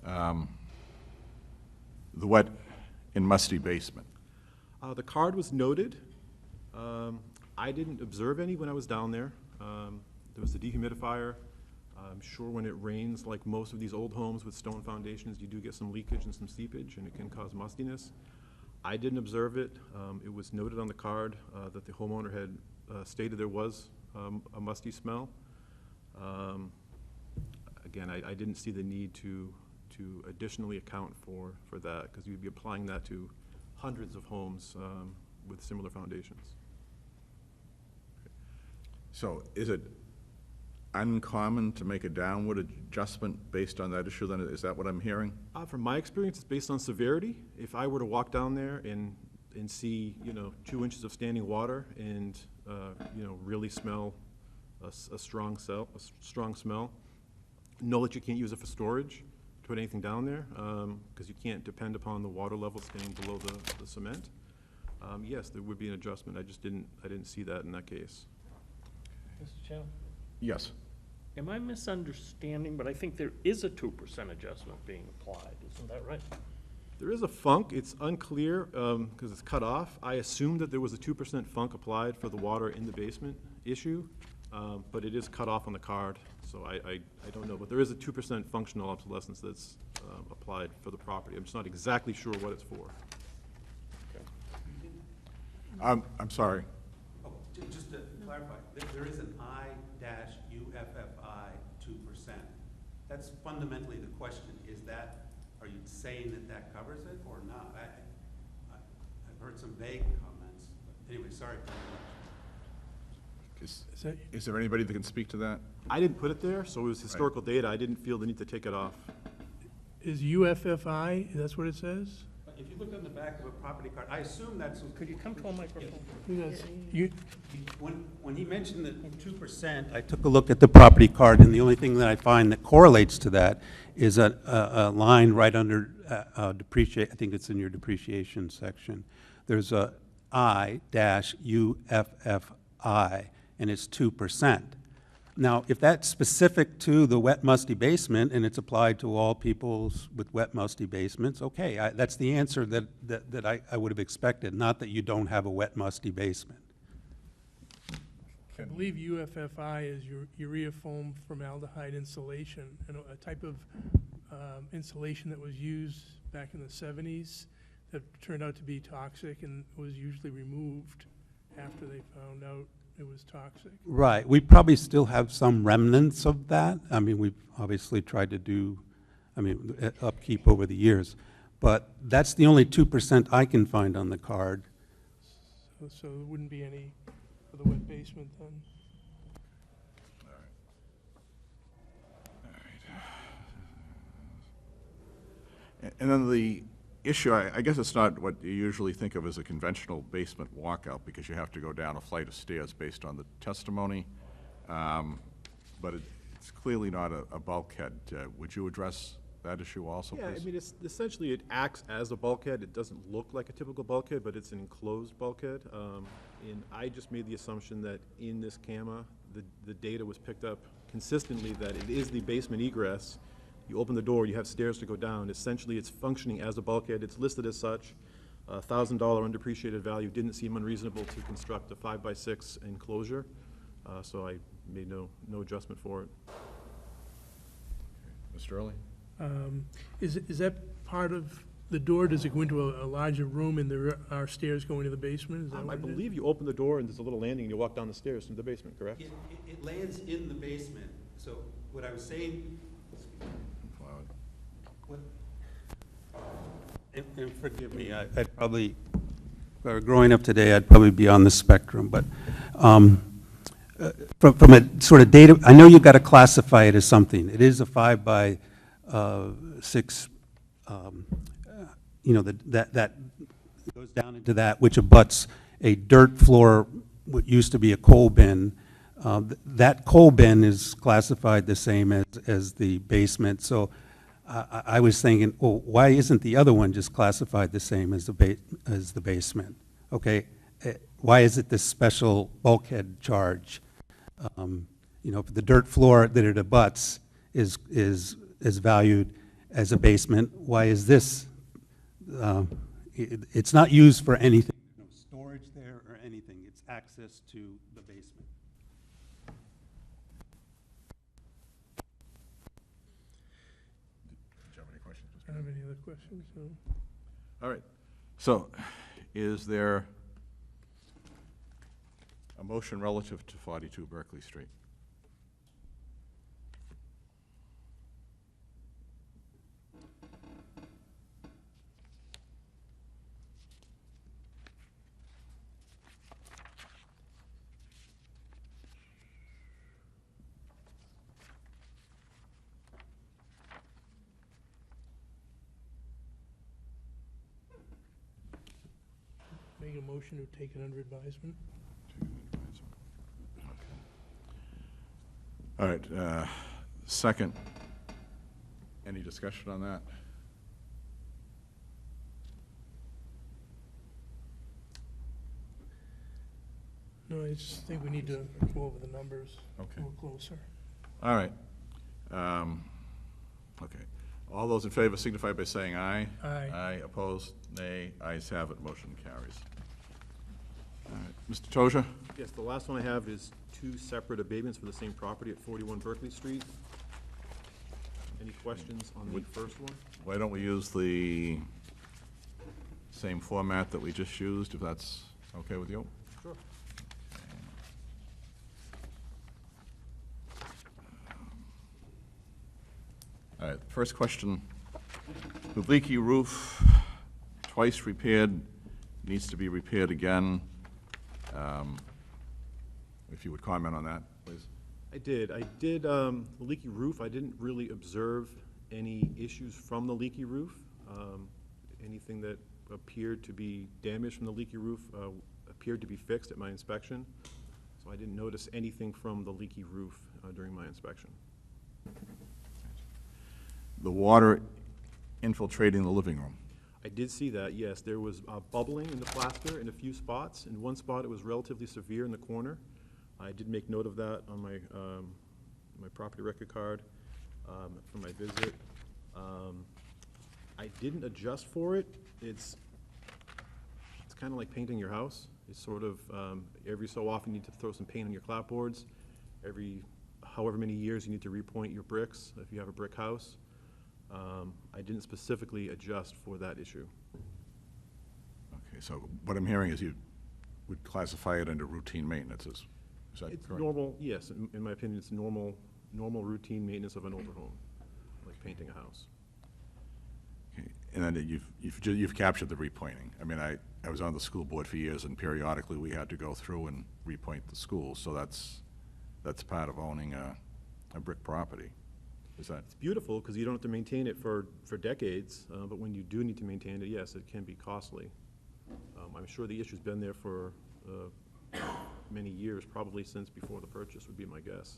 Okay. The wet and musty basement. The card was noted. I didn't observe any when I was down there. There was a dehumidifier. I'm sure when it rains, like most of these old homes with stone foundations, you do get some leakage and some seepage, and it can cause mustiness. I didn't observe it. It was noted on the card that the homeowner had stated there was a musty smell. Again, I didn't see the need to additionally account for that, because you'd be applying that to hundreds of homes with similar foundations. So is it uncommon to make a downward adjustment based on that issue, then? Is that what I'm hearing? From my experience, it's based on severity. If I were to walk down there and see, 2 inches of standing water and, really smell a strong smell, know that you can't use it for storage, to put anything down there, because you can't depend upon the water level staying below the cement. Yes, there would be an adjustment. I didn't see that in that case. Mr. Chairman? Yes. Am I misunderstanding, but I think there is a 2% adjustment being applied, isn't that right? There is a funk. It's unclear because it's cut off. I assumed that there was a 2% funk applied for the water in the basement issue, but it is cut off on the card, so I don't know. But there is a 2% functional obsolescence that's applied for the property. I'm just not exactly sure what it's for. I'm sorry. Oh, just to clarify, there is an I-UFFI 2%. That's fundamentally the question. Are you saying that covers it or not? I've heard some vague comments. But anyway, sorry for the interruption. Is there anybody that can speak to that? I didn't put it there, so it was historical data. I didn't feel the need to take it off. Is UFFI, that's what it says? If you look on the back of a property card, I assume that's. Could you come to a microphone? When he mentioned the 2%, I took a look at the property card, and the only thing that I find that correlates to that is a line right under depreciate. I think it's in your depreciation section. There's a I-UFFI, and it's 2%. Now, if that's specific to the wet musty basement and it's applied to all people with wet musty basements, okay, that's the answer that I would have expected, not that you don't have a wet musty basement. I believe UFFI is urea foam formaldehyde insulation, and a type of insulation that was used back in the 70s that turned out to be toxic and was usually removed after they found out it was toxic. Right. We probably still have some remnants of that. I mean, we've obviously tried to do, upkeep over the years. But that's the only 2% I can find on the card. So there wouldn't be any for the wet basement then? All right. And then the issue, I guess it's not what you usually think of as a conventional basement walkout, because you have to go down a flight of stairs based on the testimony, but it's clearly not a bulkhead. Would you address that issue also, Yeah, please? it's essentially it acts as a bulkhead. It doesn't look like a typical bulkhead, but it's an enclosed bulkhead. And I just made the assumption that in this CAMA, the data was picked up consistently that it is the basement egress. You open the door, you have stairs to go down. Essentially, it's functioning as a bulkhead. It's listed as such. $1,000 undepreciated value. Didn't seem unreasonable to construct a 5x6 enclosure, so I made no adjustment for it. Mr. Early? Is that part of the door? Does it go into a larger room and there are stairs going to the basement? Is that I what it is? believe you open the door and there's a little landing and you walk down the stairs to the basement, correct? It lands in the basement. So what I was saying, and forgive me, I'd probably, if I were growing up today, I'd probably be on the spectrum, but from a sort of data, I know you've got to classify it as something. It is a 5x6, that goes down into that, which abuts a dirt floor, what used to be a coal bin, That coal bin is classified the same as the basement, so I was thinking, well, why isn't the other one just classified the same as the basement? Okay, why is it this special bulkhead charge? You know, the dirt floor that it abuts is valued as a basement. Why is this? It's not used for anything. No storage there or anything. It's access to the basement. Did you have any questions, I don't have any other questions, no. All right. So is there a motion relative to 42 Berkeley Street? Make a motion to take it under advisement. All right, second, any discussion on that? No, I just think we need to go over the numbers a Okay. little closer. All right. Okay. All those in favor signify by saying aye. Aye. Aye, opposed, nay. Ayes have it, motion carries. All right, Mr. Toja? Yes, the last one I have is 2 separate abatements for the same property at 41 Berkeley Street. Any questions on the first one? Why don't we use the same format that we just used, if that's okay with you? Sure. All right, first question. The leaky roof, twice repaired, needs to be repaired again. If you would comment on that, please. I did. The leaky roof, I didn't really observe any issues from the leaky roof. Anything that appeared to be damaged from the leaky roof appeared to be fixed at my inspection. So I didn't notice anything from the leaky roof during my inspection. The water infiltrating the living room. I did see that, yes. There was bubbling in the plaster in a few spots. In one spot, it was relatively severe in the corner. I did make note of that on my, my property record card from my visit. I didn't adjust for it. It's kind of like painting your house. It's sort of, every so often you need to throw some paint on your clapboards. Every however many years you need to repoint your bricks if you have a brick house. I didn't specifically adjust for that issue. Okay, so what I'm hearing is you would classify it under routine maintenance, is that correct? It's normal, yes, in my opinion, it's normal routine maintenance of an older home, like painting a house. Okay, and then you've captured the repointing. I mean, I was on the school board for years, and periodically we had to go through and repoint the schools, so that's part of owning a brick property. Is that? It's beautiful because you don't have to maintain it for decades, but when you do need to maintain it, yes, it can be costly. I'm sure the issue's been there for many years, probably since before the purchase would be my guess.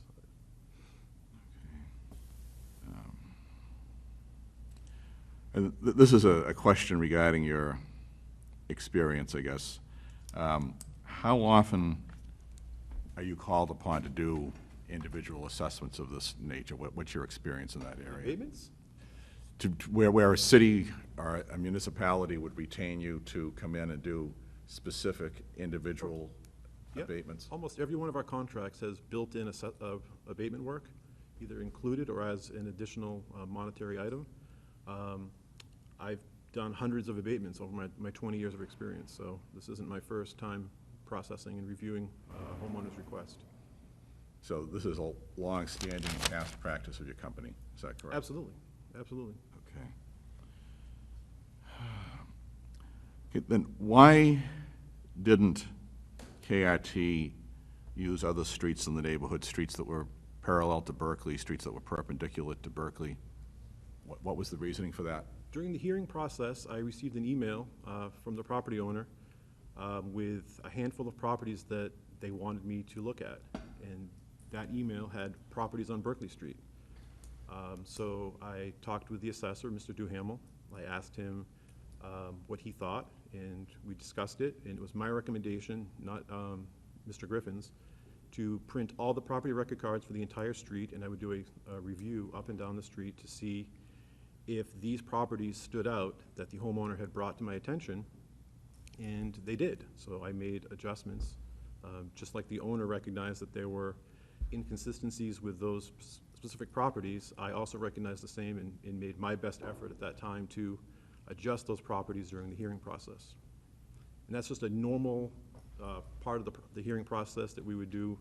And this is a question regarding your experience, I guess. How often are you called upon to do individual assessments of this nature? What's your experience in that area? Abatements? Where a city or a municipality would retain you to come in and do specific individual Yep. abatements? Almost every one of our contracts has built-in abatement work, either included or as an additional monetary item. I've done hundreds of abatements over my 20 years of experience, so this isn't my first time processing and reviewing a homeowner's request. So this is a long-standing past practice of your company, is that correct? Absolutely, absolutely. Okay. Okay, then why didn't KRT use other streets in the neighborhood, streets that were parallel to Berkeley, streets that were perpendicular to Berkeley? What was the reasoning for that? During the hearing process, I received an email from the property owner with a handful of properties that they wanted me to look at. and that email had properties on Berkeley Street. So I talked with the assessor, Mr. Duhamel. I asked him what he thought, and we discussed it, and it was my recommendation, not Mr. Griffin's, to print all the property record cards for the entire street, and I would do a review up and down the street to see if these properties stood out that the homeowner had brought to my attention, and they did. So I made adjustments. Just like the owner recognized that there were inconsistencies with those specific properties, I also recognized the same and made my best effort at that time to adjust those properties during the hearing process. And that's just a normal part of the hearing process that we would do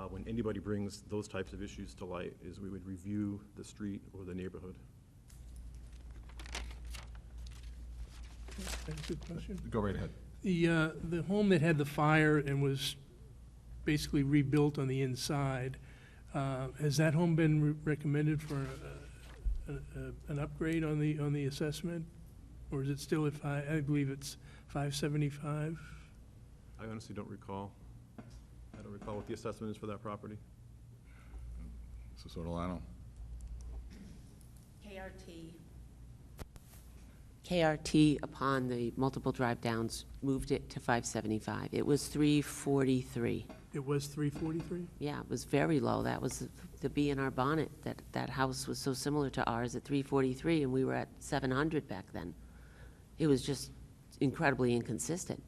when anybody brings those types of issues to light, is we would review the street or the neighborhood. That's a good question. Go right ahead. The home that had the fire and was basically rebuilt on the inside, has that home been recommended for an upgrade on the assessment? Or is it still at I believe it's 575? I honestly don't recall. I don't recall what the assessment is for that property. Mrs. Ortolano? KRT, upon the multiple drive-downs, moved it to 575. It was 343. It was 343? Yeah, it was very low. That was the bee in our bonnet, that house was so similar to ours at 343, and we were at 700 back then. It was just incredibly inconsistent.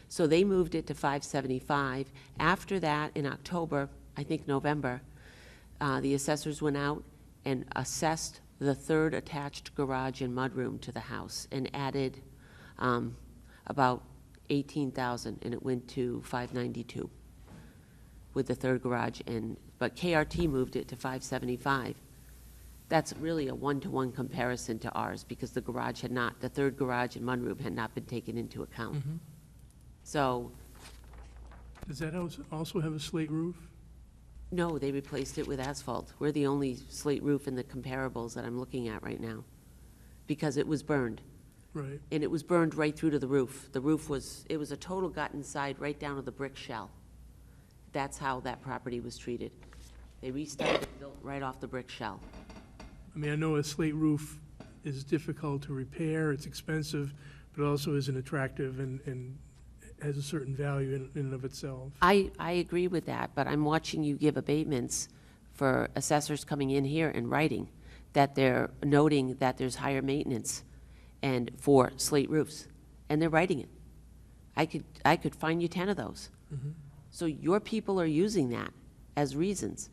So they moved it to 575. After that, in October, I think November, the assessors went out and assessed the third attached garage and mudroom to the house and added about $18,000, and it went to 592 with the third garage. But KRT moved it to 575. That's really a one-to-one comparison to ours, because the third garage and mudroom had not been taken into account. Mhm. So, Does that house also have a slate roof? no, they replaced it with asphalt. We're the only slate roof in the comparables that I'm looking at right now, because it was burned. Right. And it was burned right through to the roof. The roof it was a total gut inside, right down to the brick shell. That's how that property was treated. They restarted and built right off the brick shell. I mean, I know a slate roof is difficult to repair, it's expensive, but also isn't attractive and has a certain value in and of itself. I agree with that, but I'm watching you give abatements for assessors coming in here and writing that they're noting that there's higher maintenance and for slate roofs, and they're writing it. I could find you 10 of those. Mhm. So your people are using that as reasons.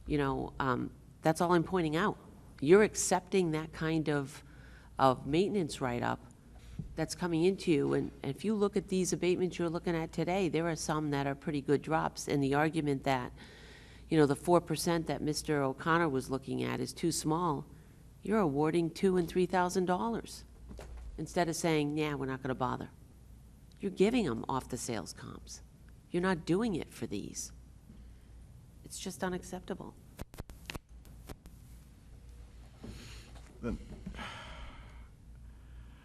That's all I'm pointing out. You're accepting that kind of maintenance write-up that's coming into you, and if you look at these abatements you're looking at today, there are some that are pretty good drops, and the argument that, the 4% that Mr. O'Connor was looking at is too small, you're awarding $2,000 and $3,000 instead of saying, yeah, we're not going to bother. You're giving them off the sales comps. You're not doing it for these. It's just unacceptable. Then,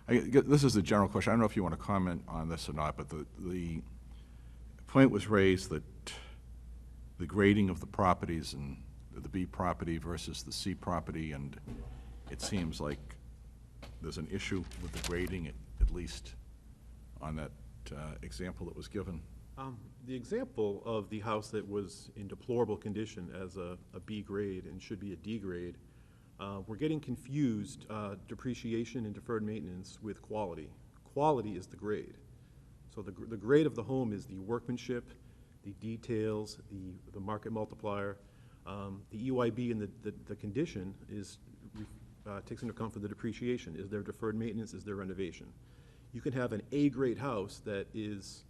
this is a general question. I don't know if you want to comment on this or not, but the point was raised that the grading of the properties and the B property versus the C property, and it seems like there's an issue with the grading, at least on that example that was given. The example of the house that was in deplorable condition as a B grade and should be a D grade, we're getting confused depreciation and deferred maintenance with quality. Quality is the grade. So the grade of the home is the workmanship, the details, the market multiplier. The EYB and the condition takes into account for the depreciation. Is there deferred maintenance? Is there renovation? You can have an A grade house that is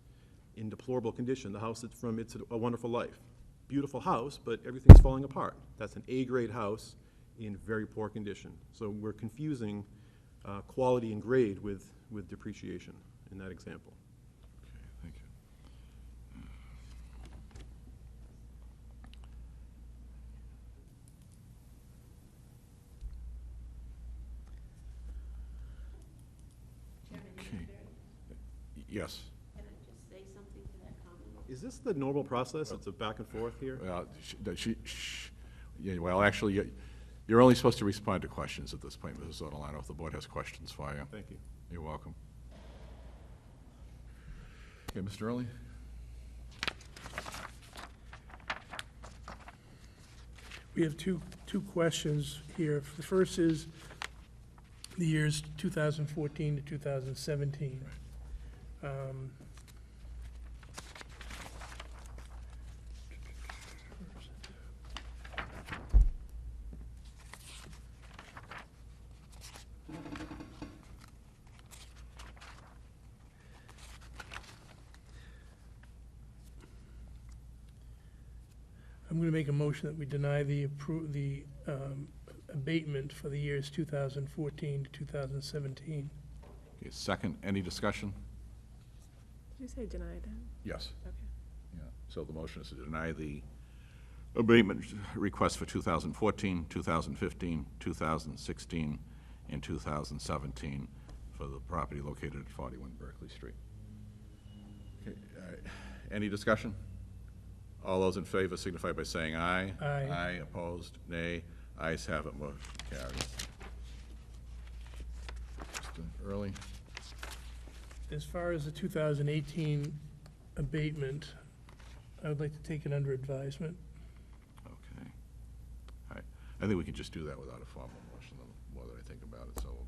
in deplorable condition, the house that's from It's a Wonderful Life. Beautiful house, but everything's falling apart. That's an A grade house in very poor condition. So we're confusing quality and grade with depreciation in that example. Okay, thank you. Okay. Yes. Can I just say something to that comment? Is this the normal process? It's a back and forth here? Yeah, well, actually, you're only supposed to respond to questions at this point, Mrs. Sotolano, if the board has questions for you. Thank you. You're welcome. Okay, Mr. Early? We have two questions here. The first is the years 2014 to 2017. I'm going to make a motion that we deny the abatement for the years 2014 to 2017. Okay, second, any discussion? Did you say denied? Yes. Okay. Yeah, so the motion is to deny the abatement request for 2014, 2015, 2016, and 2017 for the property located at 41 Berkeley Street. Okay, any discussion? All those in favor signify by saying aye. Aye. Aye, opposed, nay. Ayes have it, motion carries. Mr. Early? As far as the 2018 abatement, I would like to take it under advisement. Okay. All right. I think we can just do that without a formal motion, the more that I think about it. So we'll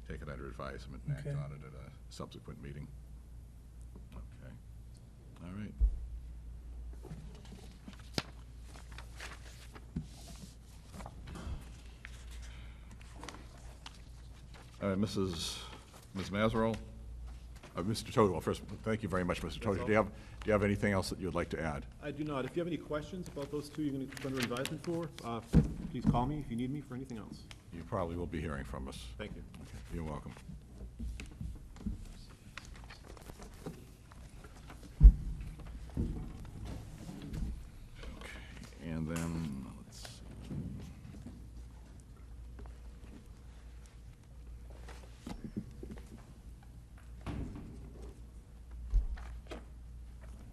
take it under advisement and act Okay. on it at a subsequent meeting. Okay. All right. Ms. Mazerow? Mr. Todwell, first, thank you very much, Mr. Todwell. Do you have anything else that you would like to add? I do not. If you have any questions about those two you're going to put under advisement for, please call me if you need me for anything else. You probably will be hearing from us. Thank you. Okay, you're welcome. Okay, and then, let's see.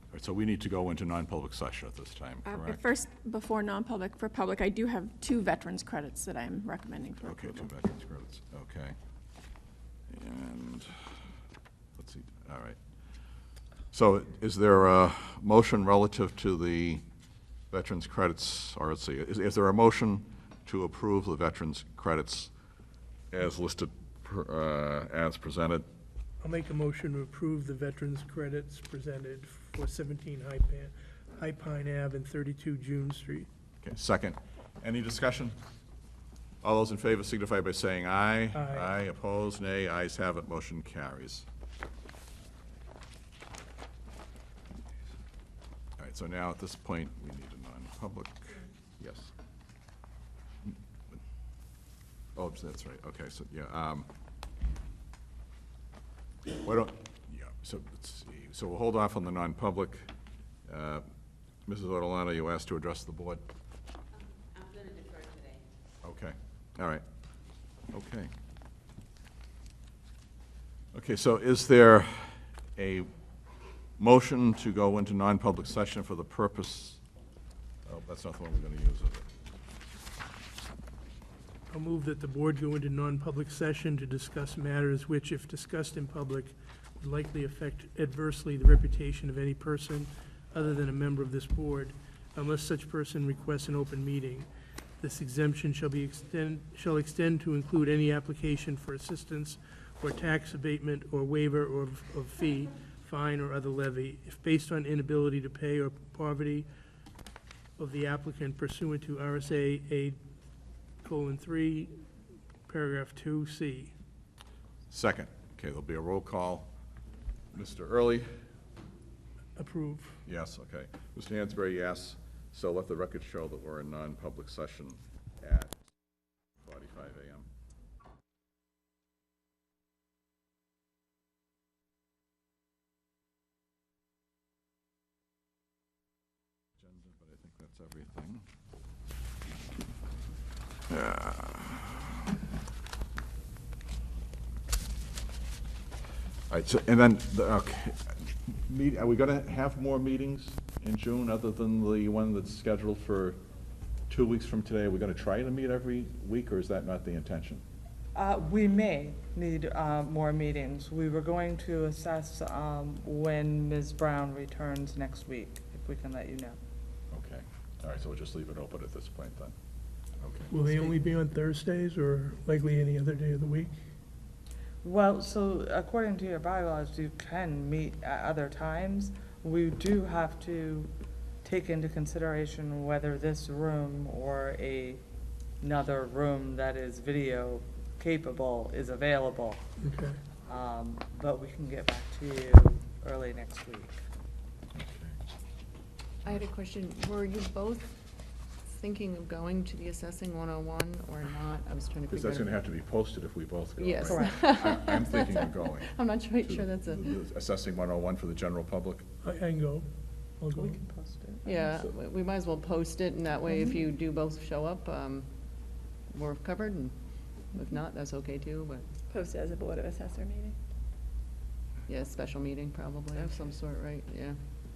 All right, so we need to go into non-public session at this time, correct? First, before non-public, for public, I do have 2 veterans credits that I'm recommending for Okay, approval. 2 veterans credits, okay. And, let's see, all right. So is there a motion relative to the veterans credits, or let's see, is there a motion to approve the veterans credits as listed, as presented? I'll make a motion to approve the veterans credits presented for 17 High Pine Ave and 32 June Street. Okay, second. Any discussion? All those in favor signify by saying aye. Aye. Aye, opposed, nay. Ayes have it, motion carries. All right, so now at this point, we need a non-public. Yes. Oh, that's right, okay, so, yeah, why don't, yeah, so, let's see, so we'll hold off on the non-public. Mrs. Ortolano, you asked to address the board? I'm going to defer today. Okay, all right, okay. Okay, so is there a motion to go into non-public session for the purpose, oh, that's not the one we're gonna use, is it? I'll move that the board go into non-public session to discuss matters which, if discussed in public, would likely affect adversely the reputation of any person other than a member of this board, unless such person requests an open meeting. This exemption shall extend to include any application for assistance or tax abatement or waiver or of fee, fine, or other levy, if based on inability to pay or poverty of the applicant pursuant to RSA 8:3, paragraph 2C. Second. Okay, there'll be a roll call. Mr. Early? Approve. Yes, okay. Mr. Hansberry, yes. So let the record show that we're in non-public session at 45 a.m. Agenda, but I think that's everything. All right, so, and then, okay, Are we going to have more meetings in June other than the one that's scheduled for 2 weeks from today? Are we going to try to meet every week, or is that not the intention? We may need more meetings. We were going to assess when Ms. Brown returns next week, if we can let you know. Okay. All right, so we'll just leave it open at this point then. Okay. Will they only be on Thursdays or likely any other day of the week? Well, so according to your bylaws, you can meet at other times. We do have to take into consideration whether this room or another room that is video capable is available. Okay. But we can get back to you early next week. I had a question. Were you both thinking of going to the Assessing 101 or not? I was trying to Because figure out. that's going to have to be posted if we both go. Yes. right? I'm thinking of going. I'm not quite to sure that's a, the Assessing 101 for the general public. I can go. I'll go. We can post it. yeah, we might as well post it, and that way if you do both show up, we're covered, and if not, that's okay too, but, Posted as a Board of Assessor meeting. yeah, special meeting probably of some sort, right? Yeah.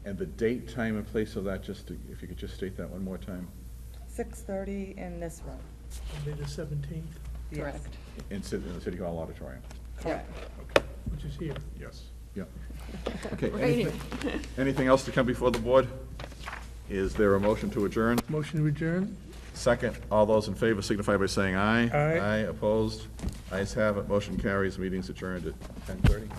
And the date, time, and place of that, if you could just state that one more time. 6:30 in this room. Monday the 17th, Yes. Correct. In the City Hall auditorium. Correct. Okay, which is here. yes, yeah. Okay, Right here. anything else to come before the board? Is there a motion to adjourn? Motion to adjourn? Second, all those in favor signify by saying aye. Aye. Aye, opposed? Ayes have it, motion carries, meeting's adjourned at 10:30.